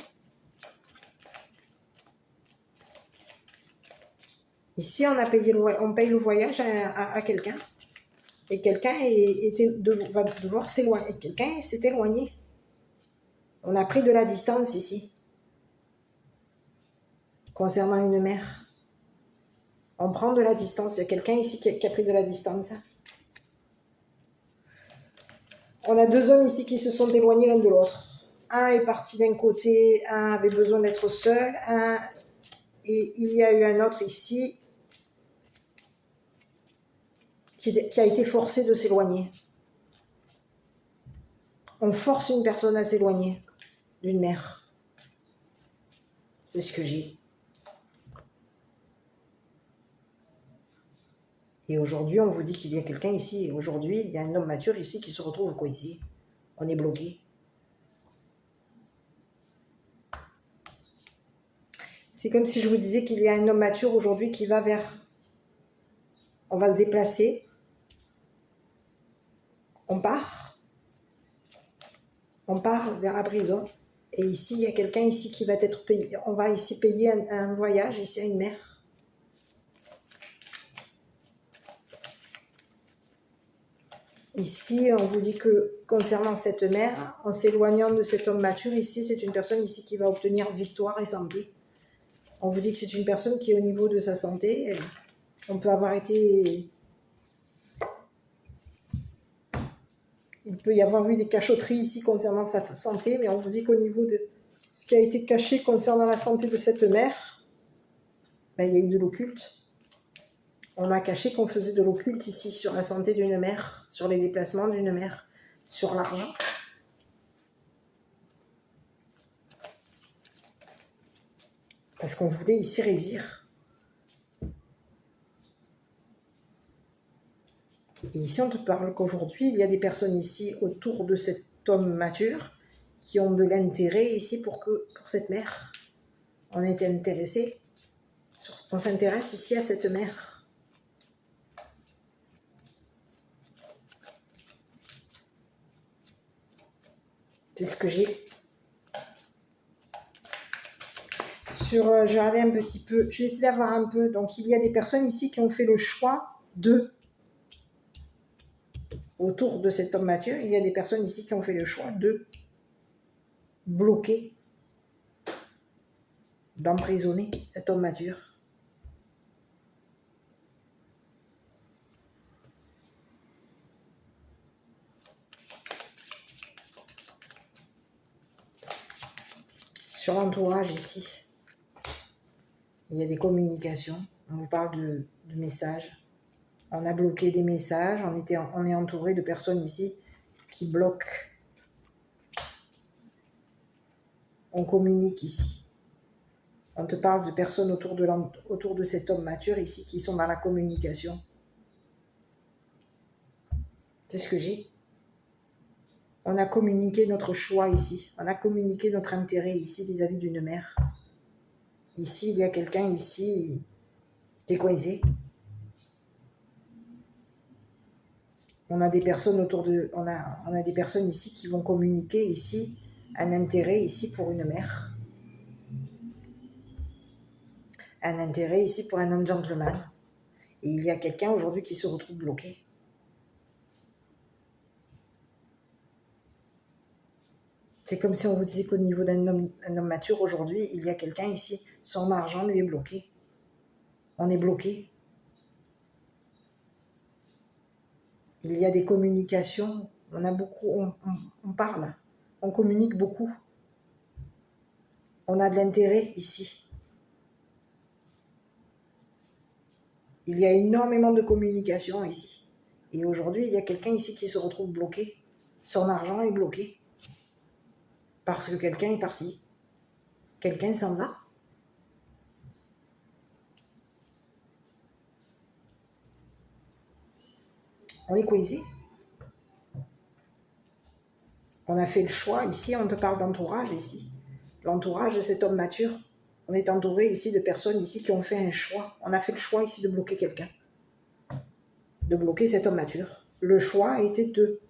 Ici, on paye le voyage à quelqu'un. Et quelqu'un va devoir s'éloigner. Quelqu'un s'est éloigné. On a pris de la distance ici. Concernant une mère. On prend de la distance. Il y a quelqu'un ici qui a pris de la distance. On a deux hommes ici qui se sont éloignés l'un de l'autre. Un est parti d'un côté, un avait besoin d'être seul, et il y a eu un autre ici qui a été forcé de s'éloigner. On force une personne à s'éloigner d'une mère. C'est ce que j'ai. Et aujourd'hui, on vous dit qu'il y a quelqu'un ici. Aujourd'hui, il y a un homme mature ici qui se retrouve coincé. On est bloqué. C'est comme si je vous disais qu'il y a un homme mature aujourd'hui qui va vers... On va se déplacer. On part vers la prison. Et ici, il y a quelqu'un ici qui va être payé. On va ici payer un voyage ici à une mère. Ici, on vous dit que concernant cette mère, en s'éloignant de cet homme mature, ici, c'est une personne ici qui va obtenir victoire et santé. On vous dit que c'est une personne qui est au niveau de sa santé. On peut avoir été... Il peut y avoir eu des cachotteries ici concernant sa santé, mais on vous dit qu'au niveau de ce qui a été caché concernant la santé de cette mère, ben, il y a eu de l'occulte. On a caché qu'on faisait de l'occulte ici sur la santé d'une mère, sur les déplacements d'une mère, sur l'argent. Parce qu'on voulait ici réussir. Et ici, on te parle qu'aujourd'hui, il y a des personnes ici autour de cet homme mature qui ont de l'intérêt ici pour cette mère. On est intéressé. On s'intéresse ici à cette mère. C'est ce que j'ai. Je vais regarder un petit peu. Je vais essayer d'avoir un peu. Donc, il y a des personnes ici qui ont fait le choix autour de cet homme mature, il y a des personnes ici qui ont fait le choix de bloquer, d'emprisonner cet homme mature. Sur l'entourage ici, il y a des communications. On vous parle de messages. On a bloqué des messages. On est entouré de personnes ici qui bloquent. On communique ici. On te parle de personnes autour de cet homme mature ici qui sont dans la communication. C'est ce que j'ai. On a communiqué notre choix ici. On a communiqué notre intérêt ici vis-à-vis d'une mère. Ici, il y a quelqu'un ici qui est coincé. On a des personnes on a des personnes ici qui vont communiquer ici un intérêt ici pour une mère. Un intérêt ici pour un homme gentleman. Et il y a quelqu'un aujourd'hui qui se retrouve bloqué. C'est comme si on vous disait qu'au niveau d'un homme mature aujourd'hui, il y a quelqu'un ici, son argent lui est bloqué. On est bloqué. Il y a des communications, on parle, on communique beaucoup. On a de l'intérêt ici. Il y a énormément de communication ici. Et aujourd'hui, il y a quelqu'un ici qui se retrouve bloqué. Son argent est bloqué. Parce que quelqu'un est parti. Quelqu'un s'en va. On est coincé. On a fait le choix. Ici, on te parle d'entourage ici. L'entourage de cet homme mature. On est entouré ici de personnes ici qui ont fait un choix. On a fait le choix ici de bloquer quelqu'un. De bloquer cet homme mature. le choix était de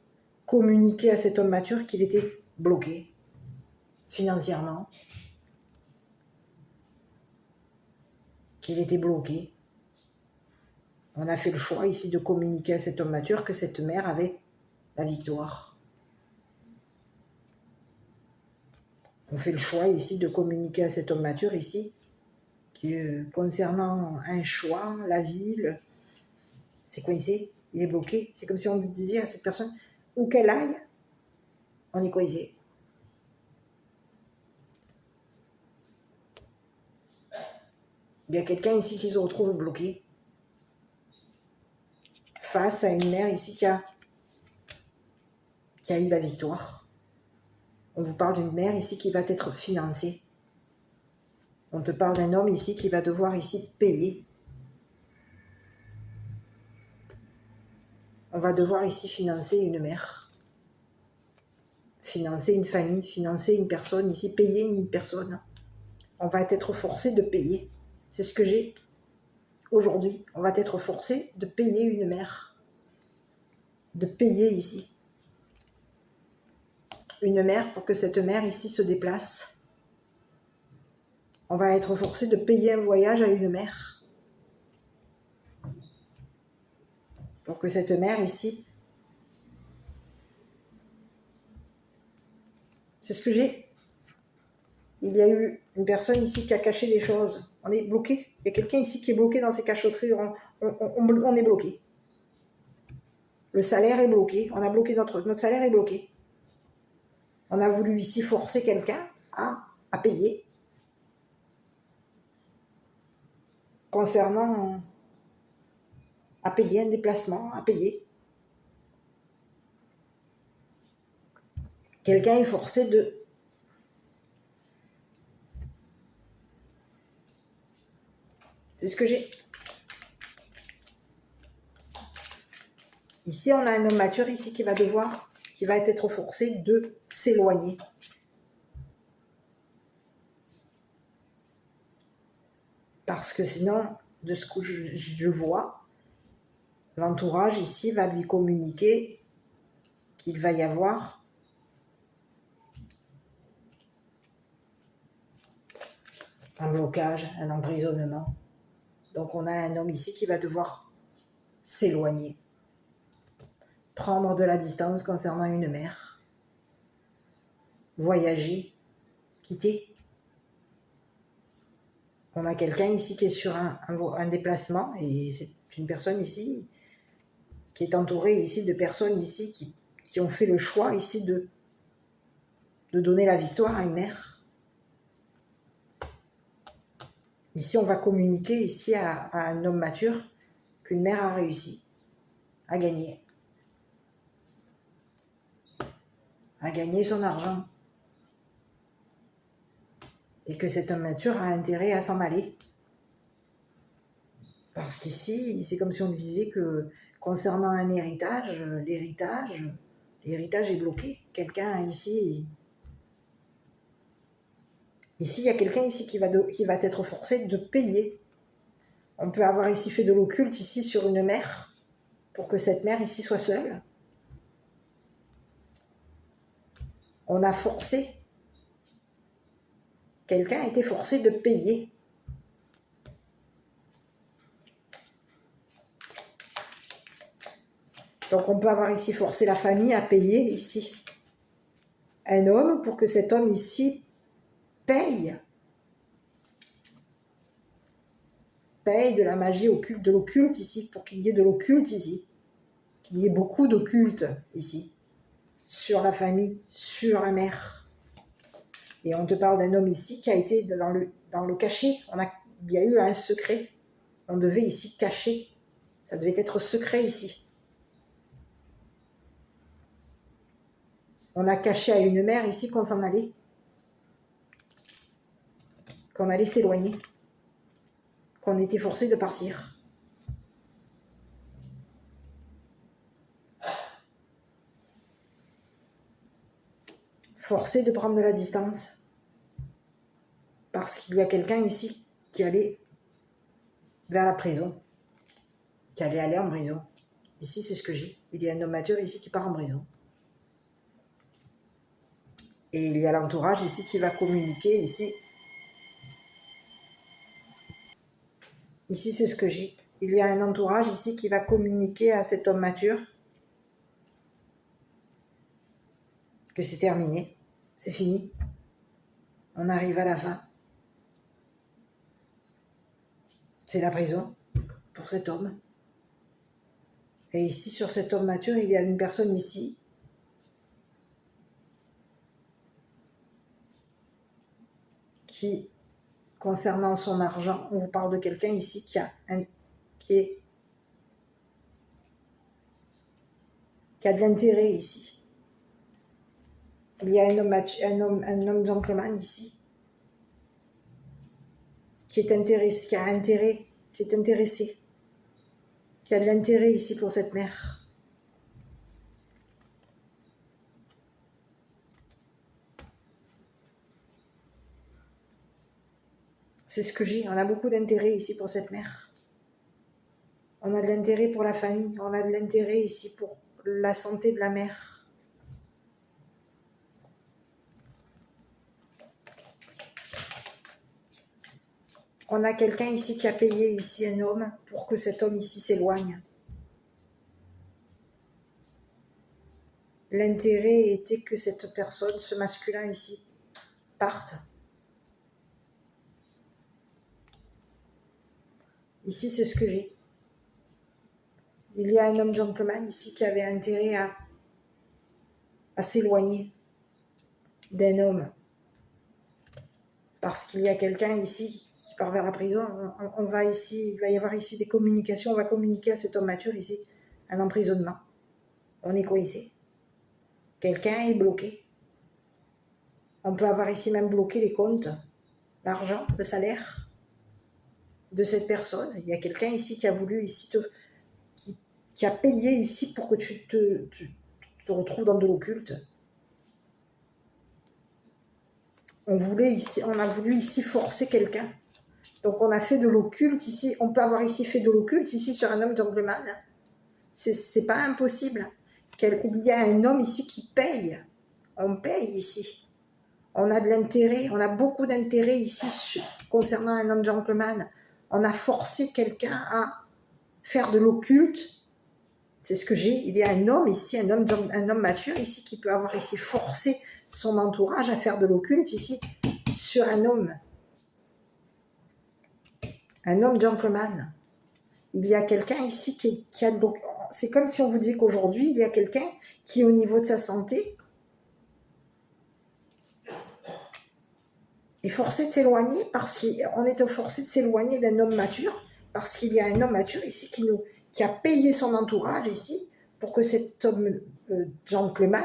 communiquer à cet homme mature qu'il était bloqué financièrement, qu'il était bloqué. On a fait le choix ici de communiquer à cet homme mature que cette mère avait la victoire. On fait le choix ici de communiquer à cet homme mature ici que concernant un choix, la ville, c'est coincé, il est bloqué. C'est comme si on disait à cette personne, où qu'elle aille, on est coincé. Il y a quelqu'un ici qui se retrouve bloqué face à une mère ici qui a eu la victoire. On vous parle d'une mère ici qui va être financée. On te parle d'un homme ici qui va devoir ici payer. On va devoir ici financer une mère, financer une famille, financer une personne ici, payer une personne. On va être forcé de payer. C'est ce que j'ai aujourd'hui. On va être forcé de payer une mère. De payer ici. Une mère pour que cette mère ici se déplace. On va être forcé de payer un voyage à une mère. Pour que cette mère ici... C'est ce que j'ai. Il y a eu une personne ici qui a caché des choses. On est bloqué. Il y a quelqu'un ici qui est bloqué dans ses cachotteries. On est bloqué. Le salaire est bloqué. On a bloqué notre salaire est bloqué. On a voulu ici forcer quelqu'un à payer. Concernant à payer un déplacement, à payer. Quelqu'un est forcé de... C'est ce que j'ai. Ici, on a un homme mature ici qui va être forcé de s'éloigner. Parce que sinon, de ce que je vois, l'entourage ici va lui communiquer qu'il va y avoir un blocage, un emprisonnement. Donc on a un homme ici qui va devoir s'éloigner, prendre de la distance concernant une mère, voyager, quitter. On a quelqu'un ici qui est sur un déplacement et c'est une personne ici qui est entourée ici de personnes ici qui ont fait le choix ici de donner la victoire à une mère. Ici, on va communiquer ici à un homme mature qu'une mère a réussi à gagner son argent. Et que cet homme mature a intérêt à s'en aller. Parce qu'ici, c'est comme si on lui disait que concernant un héritage, l'héritage est bloqué. Quelqu'un ici... Ici, il y a quelqu'un ici qui va être forcé de payer. On peut avoir ici fait de l'occulte ici sur une mère pour que cette mère ici soit seule. On a forcé. Quelqu'un a été forcé de payer. Donc on peut avoir ici forcé la famille à payer ici un homme pour que cet homme ici paye de la magie occulte, de l'occulte ici, pour qu'il y ait de l'occulte ici, qu'il y ait beaucoup d'occulte ici, sur la famille, sur la mère. Et on te parle d'un homme ici qui a été dans le cachet. Il y a eu un secret. On devait ici cacher. Ça devait être secret ici. On a caché à une mère ici qu'on s'en allait. Qu'on allait s'éloigner. Qu'on était forcé de partir. Forcé de prendre de la distance. Parce qu'il y a quelqu'un ici qui allait vers la prison. Qui allait aller en prison. Ici, c'est ce que j'ai. Il y a un homme mature ici qui part en prison. Et il y a l'entourage ici qui va communiquer ici. Ici, c'est ce que j'ai. Il y a un entourage ici qui va communiquer à cet homme mature que c'est terminé, c'est fini. On arrive à la fin. C'est la prison pour cet homme. Et ici, sur cet homme mature, il y a une personne ici qui, concernant son argent, on vous parle de quelqu'un ici qui a de l'intérêt ici. Il y a un homme gentleman ici qui est intéressé, qui a de l'intérêt ici pour cette mère. C'est ce que j'ai. On a beaucoup d'intérêt ici pour cette mère. On a de l'intérêt pour la famille. On a de l'intérêt ici pour la santé de la mère. On a quelqu'un ici qui a payé ici un homme pour que cet homme ici s'éloigne. L'intérêt était que cette personne, ce masculin ici, parte. Ici, c'est ce que j'ai. Il y a un homme gentleman ici qui avait intérêt à s'éloigner d'un homme. Parce qu'il y a quelqu'un ici qui part vers la prison. On va ici, il va y avoir ici des communications. On va communiquer à cet homme mature ici un emprisonnement. On est coincé. Quelqu'un est bloqué. On peut avoir ici même bloqué les comptes, l'argent, le salaire de cette personne. Il y a quelqu'un ici qui a voulu ici qui a payé ici pour que tu te retrouves dans de l'occulte. On a voulu ici forcer quelqu'un. Donc on a fait de l'occulte ici. On peut avoir ici fait de l'occulte ici sur un homme gentleman. C'est pas impossible. Il y a un homme ici qui paye. On paye ici. On a de l'intérêt. On a beaucoup d'intérêt ici concernant un homme gentleman. On a forcé quelqu'un à faire de l'occulte. C'est ce que j'ai. Il y a un homme ici, un homme mature ici qui peut avoir ici forcé son entourage à faire de l'occulte ici sur un homme gentleman. Il y a quelqu'un ici qui a donc, c'est comme si on vous dit qu'aujourd'hui il y a quelqu'un qui au niveau de sa santé est forcé de s'éloigner parce qu'on est forcé de s'éloigner d'un homme mature parce qu'il y a un homme mature ici qui a payé son entourage ici pour que cet homme gentleman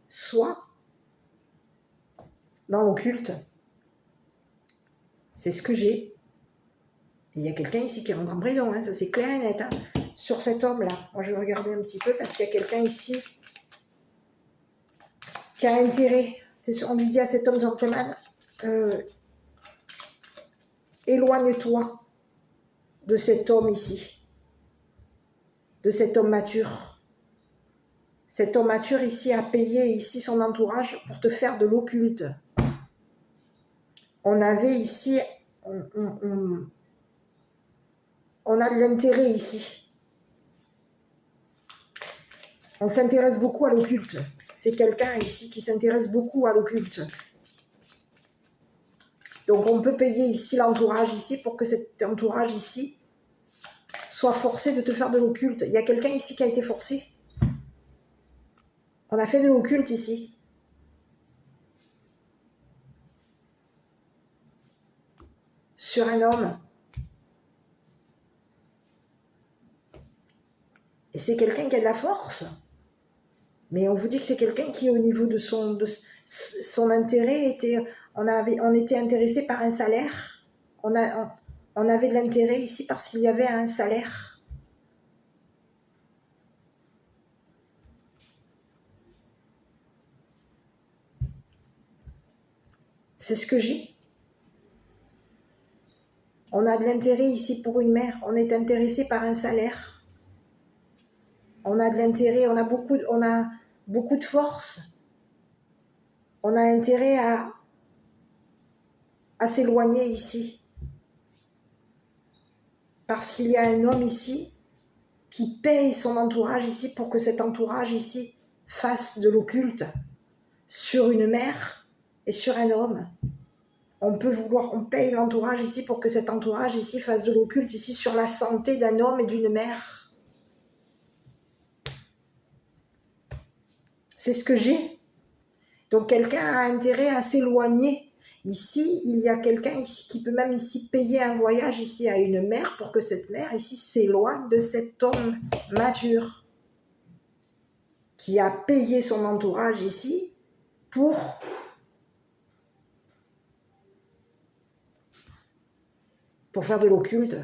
soit dans l'occulte. C'est ce que j'ai. Il y a quelqu'un ici qui rentre en prison, hein, ça c'est clair et net. Hein. Sur cet homme-là, moi je vais regarder un petit peu parce qu'il y a quelqu'un ici qui a intérêt. On lui dit à cet homme gentleman, éloigne-toi de cet homme ici, de cet homme mature. Cet homme mature ici a payé ici son entourage pour te faire de l'occulte. On avait ici, on a de l'intérêt ici. On s'intéresse beaucoup à l'occulte. C'est quelqu'un ici qui s'intéresse beaucoup à l'occulte. Donc on peut payer ici l'entourage ici pour que cet entourage ici soit forcé de te faire de l'occulte. Il y a quelqu'un ici qui a été forcé. On a fait de l'occulte ici. Sur un homme. Et c'est quelqu'un qui a de la force. Mais on vous dit que c'est quelqu'un qui, au niveau de son intérêt, on était intéressé par un salaire. On avait de l'intérêt ici parce qu'il y avait un salaire. C'est ce que j'ai. On a de l'intérêt ici pour une mère. On est intéressé par un salaire. on a de l'intérêt, on a beaucoup de force. On a intérêt à s'éloigner ici. Parce qu'il y a un homme ici qui paye son entourage ici pour que cet entourage ici fasse de l'occulte sur une mère et sur un homme. On paye l'entourage ici pour que cet entourage ici fasse de l'occulte ici sur la santé d'un homme et d'une mère. C'est ce que j'ai. Donc quelqu'un a intérêt à s'éloigner. Ici, il y a quelqu'un ici qui peut même ici payer un voyage ici à une mère pour que cette mère ici s'éloigne de cet homme mature qui a payé son entourage ici pour faire de l'occulte.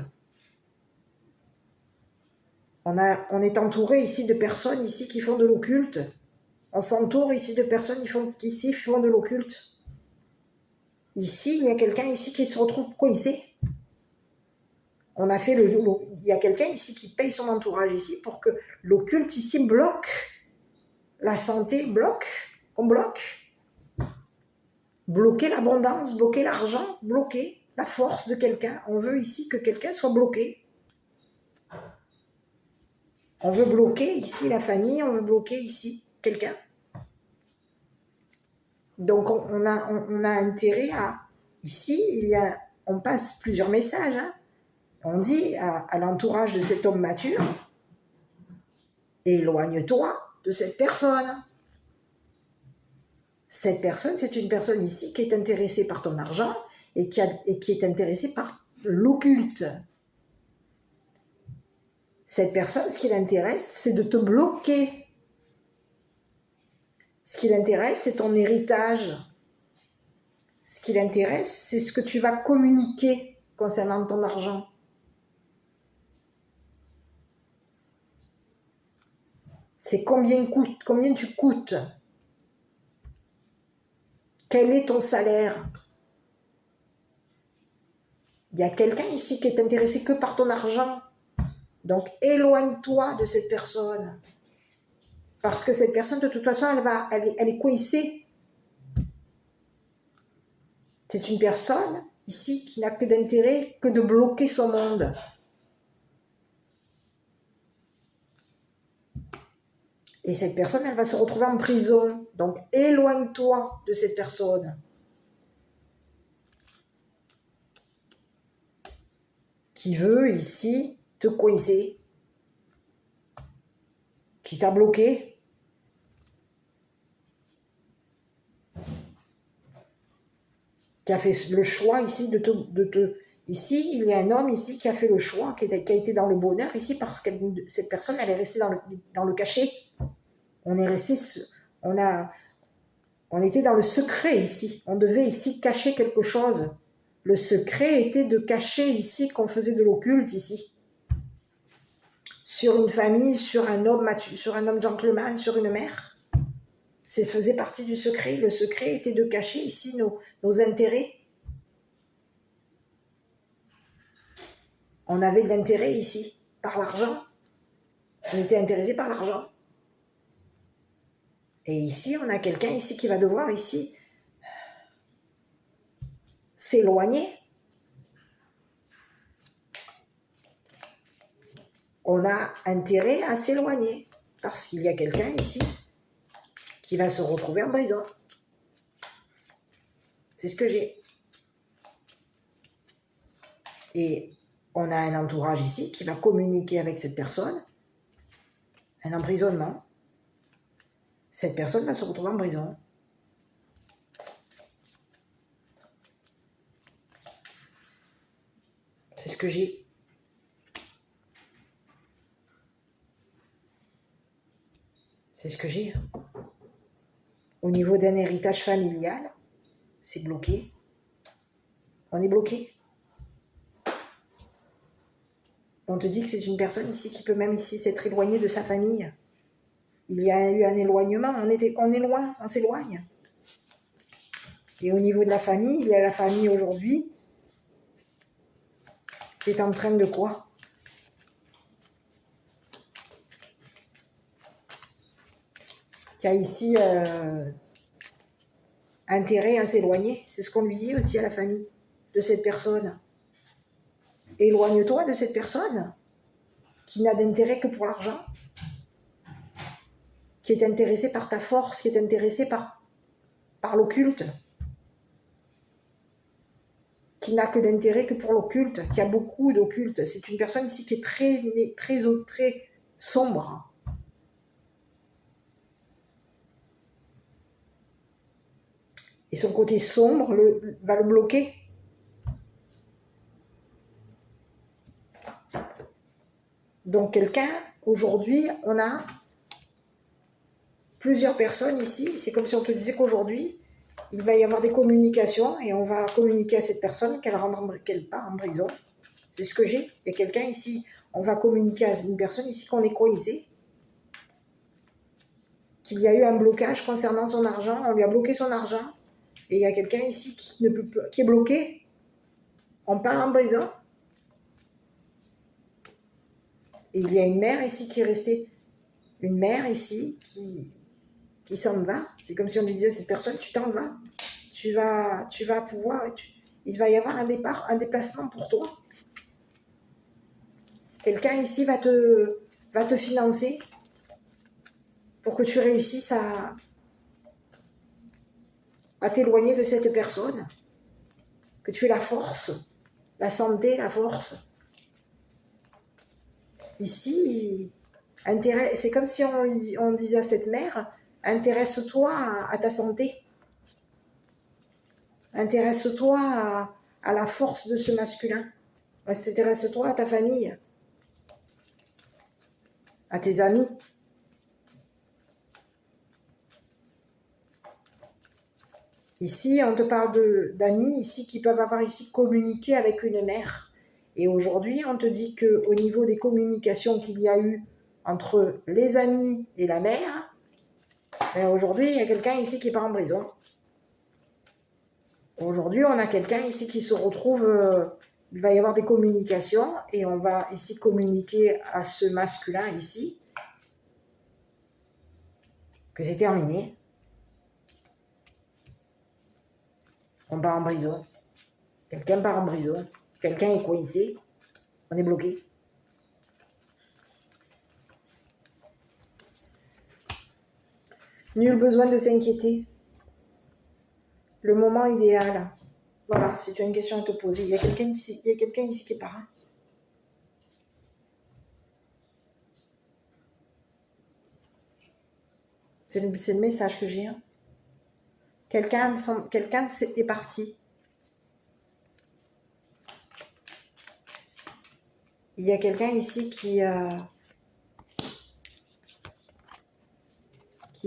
On est entouré ici de personnes ici qui font de l'occulte. On s'entoure ici de personnes qui font de l'occulte. Ici, il y a quelqu'un ici qui se retrouve coincé. Il y a quelqu'un ici qui paye son entourage ici pour que l'occulte ici bloque. La santé bloque. On bloque. Bloquer l'abondance, bloquer l'argent, bloquer la force de quelqu'un. On veut ici que quelqu'un soit bloqué. On veut bloquer ici la famille, on veut bloquer ici quelqu'un. Donc on a intérêt à... Ici, on passe plusieurs messages. Hein. On dit à l'entourage de cet homme mature, éloigne-toi de cette personne. Cette personne, c'est une personne ici qui est intéressée par ton argent et qui est intéressée par l'occulte. Cette personne, ce qui l'intéresse, c'est de te bloquer. Ce qui l'intéresse, c'est ton héritage. Ce qui l'intéresse, c'est ce que tu vas communiquer concernant ton argent. C'est combien tu coûtes. Quel est ton salaire? Il y a quelqu'un ici qui est intéressé que par ton argent. Donc, éloigne-toi de cette personne. Parce que cette personne, de toute façon, elle est coincée. C'est une personne, ici, qui n'a que d'intérêt que de bloquer son monde. Et cette personne, elle va se retrouver en prison. Donc, éloigne-toi de cette personne. Qui veut, ici, te coincer. Qui t'a bloqué. Qui a fait le choix ici de te... Ici, il y a un homme ici qui a fait le choix, qui a été dans le bonheur ici parce que cette personne, elle est restée dans le cachet. On était dans le secret ici. On devait ici cacher quelque chose. Le secret était de cacher ici qu'on faisait de l'occulte ici. Sur une famille, sur un homme mature, sur un homme gentleman, sur une mère. Ça faisait partie du secret. Le secret était de cacher ici nos intérêts. On avait de l'intérêt ici, par l'argent. On était intéressé par l'argent. Et ici, on a quelqu'un ici qui va devoir ici s'éloigner. On a intérêt à s'éloigner parce qu'il y a quelqu'un ici qui va se retrouver en prison. C'est ce que j'ai. Et on a un entourage ici qui va communiquer avec cette personne. Un emprisonnement. Cette personne va se retrouver en prison. C'est ce que j'ai. C'est ce que j'ai. Au niveau d'un héritage familial, c'est bloqué. On est bloqué. On te dit que c'est une personne ici qui peut même ici s'être éloignée de sa famille. Il y a eu un éloignement, on est loin, on s'éloigne. Et au niveau de la famille, il y a la famille aujourd'hui qui est en train de quoi? qui a ici intérêt à s'éloigner. C'est ce qu'on lui dit aussi à la famille de cette personne. Éloigne-toi de cette personne qui n'a d'intérêt que pour l'argent, qui est intéressée par ta force, qui est intéressée par l'occulte, qui n'a que d'intérêt que pour l'occulte, qui a beaucoup d'occulte. C'est une personne ici qui est très sombre. Et son côté sombre va le bloquer. Donc quelqu'un, aujourd'hui, on a plusieurs personnes ici. C'est comme si on te disait qu'aujourd'hui, il va y avoir des communications et on va communiquer à cette personne qu'elle part en prison. C'est ce que j'ai. Il y a quelqu'un ici, on va communiquer à une personne ici qu'on est coincé, qu'il y a eu un blocage concernant son argent, on lui a bloqué son argent, et il y a quelqu'un ici qui est bloqué. On part en prison. Et il y a une mère ici qui est restée, une mère ici qui s'en va. C'est comme si on lui disait à cette personne, tu t'en vas. Tu vas pouvoir, il va y avoir un déplacement pour toi. Quelqu'un ici va te financer pour que tu réussisses à t'éloigner de cette personne, que tu aies la force, la santé, la force. Ici, c'est comme si on disait à cette mère, intéresse-toi à ta santé, intéresse-toi à la force de ce masculin, intéresse-toi à ta famille, à tes amis. Ici, on te parle d'amis ici qui peuvent avoir ici communiqué avec une mère. Et aujourd'hui, on te dit qu'au niveau des communications qu'il y a eu entre les amis et la mère, ben aujourd'hui, il y a quelqu'un ici qui part en prison. Aujourd'hui, on a quelqu'un ici qui se retrouve, il va y avoir des communications et on va ici communiquer à ce masculin ici que c'est terminé. On part en prison. Quelqu'un part en prison. Quelqu'un est coincé. On est bloqué. Nul besoin de s'inquiéter. Le moment idéal. Voilà, si tu as une question à te poser. Il y a quelqu'un ici qui part. C'est le message que j'ai. Quelqu'un est parti. Il y a quelqu'un ici qui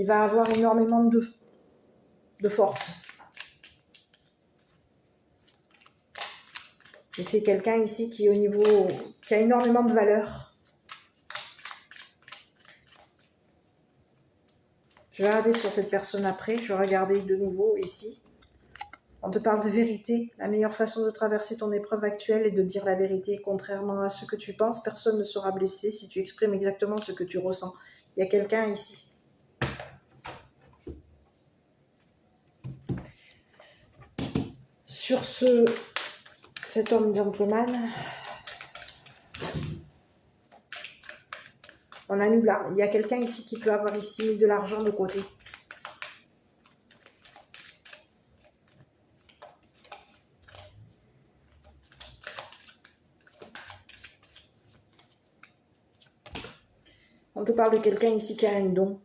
va avoir énormément de force. Et c'est quelqu'un ici qui a énormément de valeur. Je vais regarder sur cette personne après. Je vais regarder de nouveau ici. On te parle de vérité. La meilleure façon de traverser ton épreuve actuelle est de dire la vérité. Contrairement à ce que tu penses, personne ne sera blessé si tu exprimes exactement ce que tu ressens. Il y a quelqu'un ici. Sur cet homme gentleman, on a mis là. Il y a quelqu'un ici qui peut avoir ici mis de l'argent de côté. On te parle de quelqu'un ici qui a un don.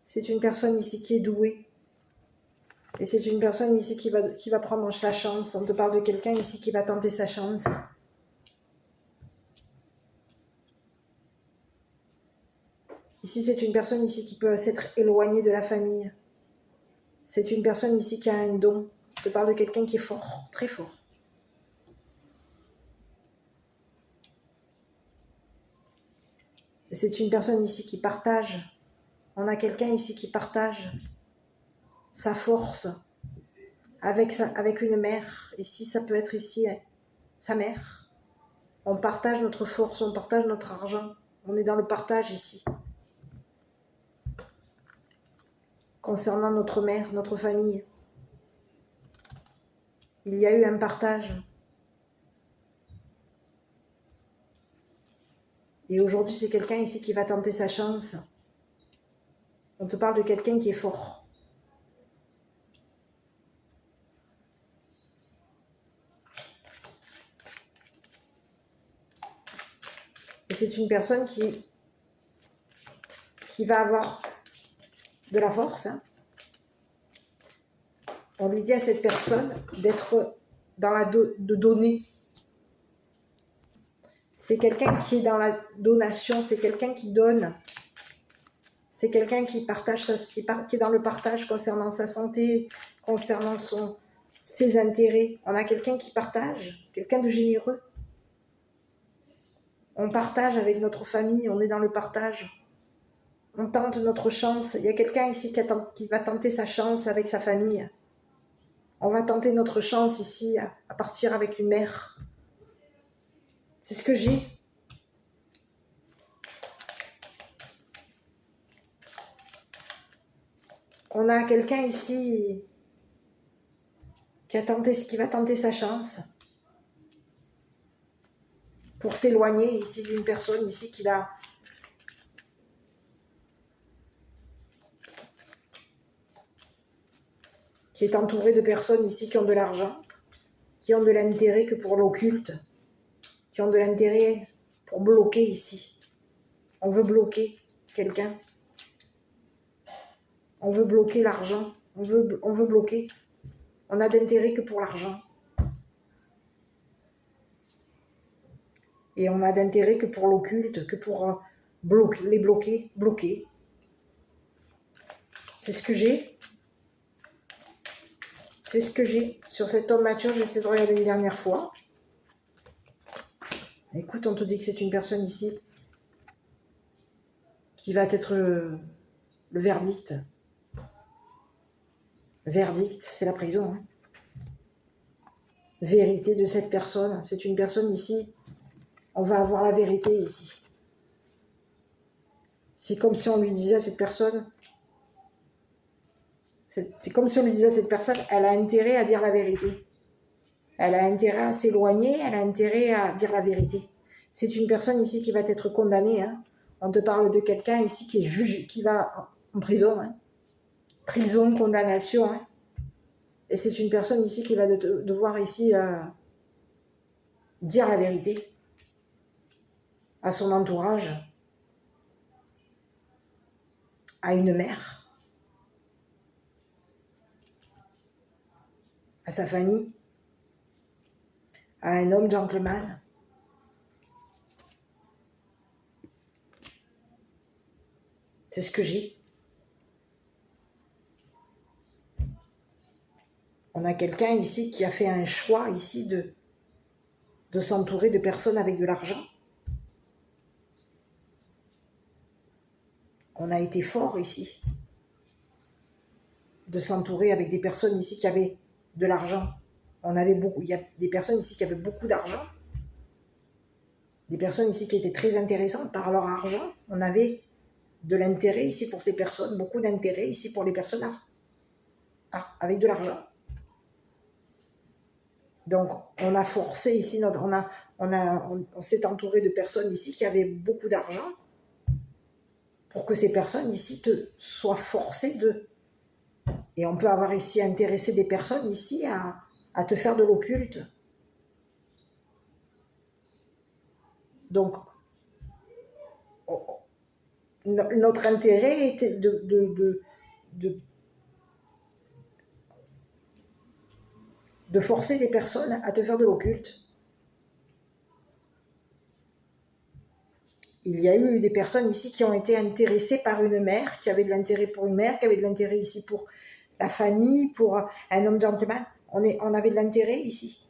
C'est une personne ici qui est douée. Et c'est une personne ici qui va prendre sa chance. On te parle de quelqu'un ici qui va tenter sa chance. Ici, c'est une personne ici qui peut s'être éloignée de la famille. C'est une personne ici qui a un don. Je te parle de quelqu'un qui est fort, très fort. Et c'est une personne ici qui partage. On a quelqu'un ici qui partage sa force avec une mère. Ici, ça peut être ici sa mère. On partage notre force, on partage notre argent. On est dans le partage ici. concernant notre mère, notre famille. Il y a eu un partage. Et aujourd'hui, c'est quelqu'un ici qui va tenter sa chance. On te parle de quelqu'un qui est fort. Et c'est une personne qui va avoir de la force. Hein. On lui dit à cette personne d'être dans la de donner. C'est quelqu'un qui est dans la donation, c'est quelqu'un qui donne. C'est quelqu'un qui partage, qui est dans le partage concernant sa santé, concernant ses intérêts. On a quelqu'un qui partage, quelqu'un de généreux. On partage avec notre famille, on est dans le partage. On tente notre chance. Il y a quelqu'un ici qui va tenter sa chance avec sa famille. On va tenter notre chance ici à partir avec une mère. C'est ce que j'ai. On a quelqu'un ici qui va tenter sa chance pour s'éloigner ici d'une personne ici qui est entourée de personnes ici qui ont de l'argent, qui ont de l'intérêt que pour l'occulte, qui ont de l'intérêt pour bloquer ici. On veut bloquer quelqu'un. On veut bloquer l'argent. On veut bloquer. On a d'intérêt que pour l'argent. Et on a d'intérêt que pour l'occulte, que pour les bloquer. C'est ce que j'ai. C'est ce que j'ai. Sur cet homme mature, j'essaie de regarder une dernière fois. Écoute, on te dit que c'est une personne ici qui va être le verdict. Verdict, c'est la prison. Hein. Vérité de cette personne. C'est une personne ici. On va avoir la vérité ici. C'est comme si on lui disait à cette personne, c'est comme si on lui disait à cette personne, elle a intérêt à dire la vérité. Elle a intérêt à s'éloigner, elle a intérêt à dire la vérité. C'est une personne ici qui va être condamnée. Hein. On te parle de quelqu'un ici qui est jugé, qui va en prison. Hein. Prison, condamnation. Hein. Et c'est une personne ici qui va devoir ici dire la vérité à son entourage, à une mère, à sa famille, à un homme gentleman. C'est ce que j'ai. On a quelqu'un ici qui a fait un choix ici de s'entourer de personnes avec de l'argent. On a été fort ici de s'entourer avec des personnes ici qui avaient de l'argent. Il y a des personnes ici qui avaient beaucoup d'argent. Des personnes ici qui étaient très intéressantes par leur argent. On avait de l'intérêt ici pour ces personnes, beaucoup d'intérêt ici pour les personnes avec de l'argent. Donc, on a forcé ici, on s'est entouré de personnes ici qui avaient beaucoup d'argent pour que ces personnes ici soient forcées de... Et on peut avoir ici intéressé des personnes ici à te faire de l'occulte. Donc, notre intérêt était de forcer les personnes à te faire de l'occulte. Il y a eu des personnes ici qui ont été intéressées par une mère, qui avait de l'intérêt pour une mère, qui avait de l'intérêt ici pour la famille, pour un homme gentleman. On avait de l'intérêt ici.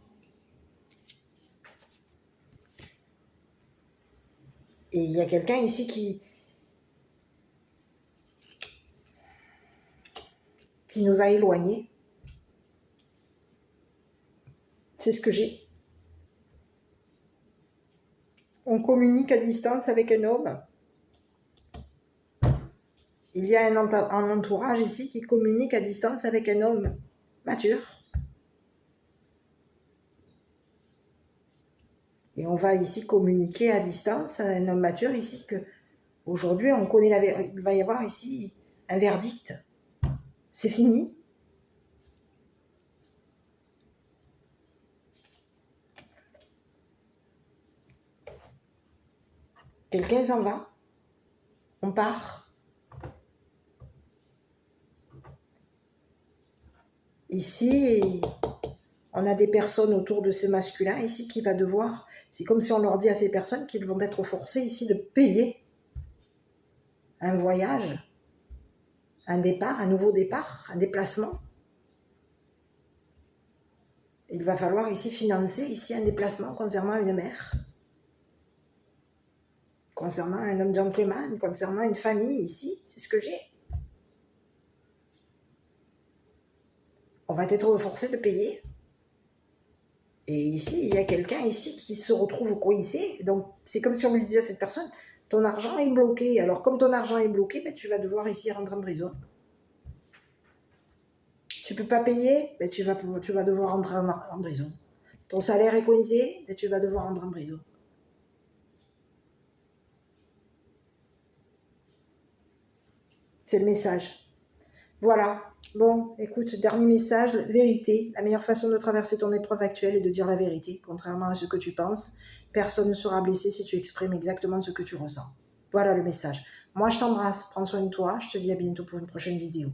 Et il y a quelqu'un ici qui nous a éloignés. C'est ce que j'ai. On communique à distance avec un homme Il y a un entourage ici qui communique à distance avec un homme mature. Et on va ici communiquer à distance à un homme mature ici que aujourd'hui on connaît la vérité. Il va y avoir ici un verdict. C'est fini. Quelqu'un s'en va. On part. Ici, on a des personnes autour de ces masculins ici qui va devoir, c'est comme si on leur dit à ces personnes qu'ils vont être forcés ici de payer un voyage, un départ, un nouveau départ, un déplacement. Il va falloir ici financer ici un déplacement concernant une mère, concernant un homme gentleman, concernant une famille ici, c'est ce que j'ai. On va être forcé de payer. Et ici, il y a quelqu'un ici qui se retrouve coincé. Donc, c'est comme si on lui disait à cette personne, ton argent est bloqué. Alors, comme ton argent est bloqué, ben, tu vas devoir ici rentrer en prison. Tu peux pas payer, ben, tu vas devoir rentrer en prison. Ton salaire est coincé, ben, tu vas devoir rentrer en prison. C'est le message. Voilà. Bon, écoute, dernier message, vérité. La meilleure façon de traverser ton épreuve actuelle est de dire la vérité, contrairement à ce que tu penses. Personne ne sera blessé si tu exprimes exactement ce que tu ressens. Voilà le message. Moi, je t'embrasse, prends soin de toi, je te dis à bientôt pour une prochaine vidéo.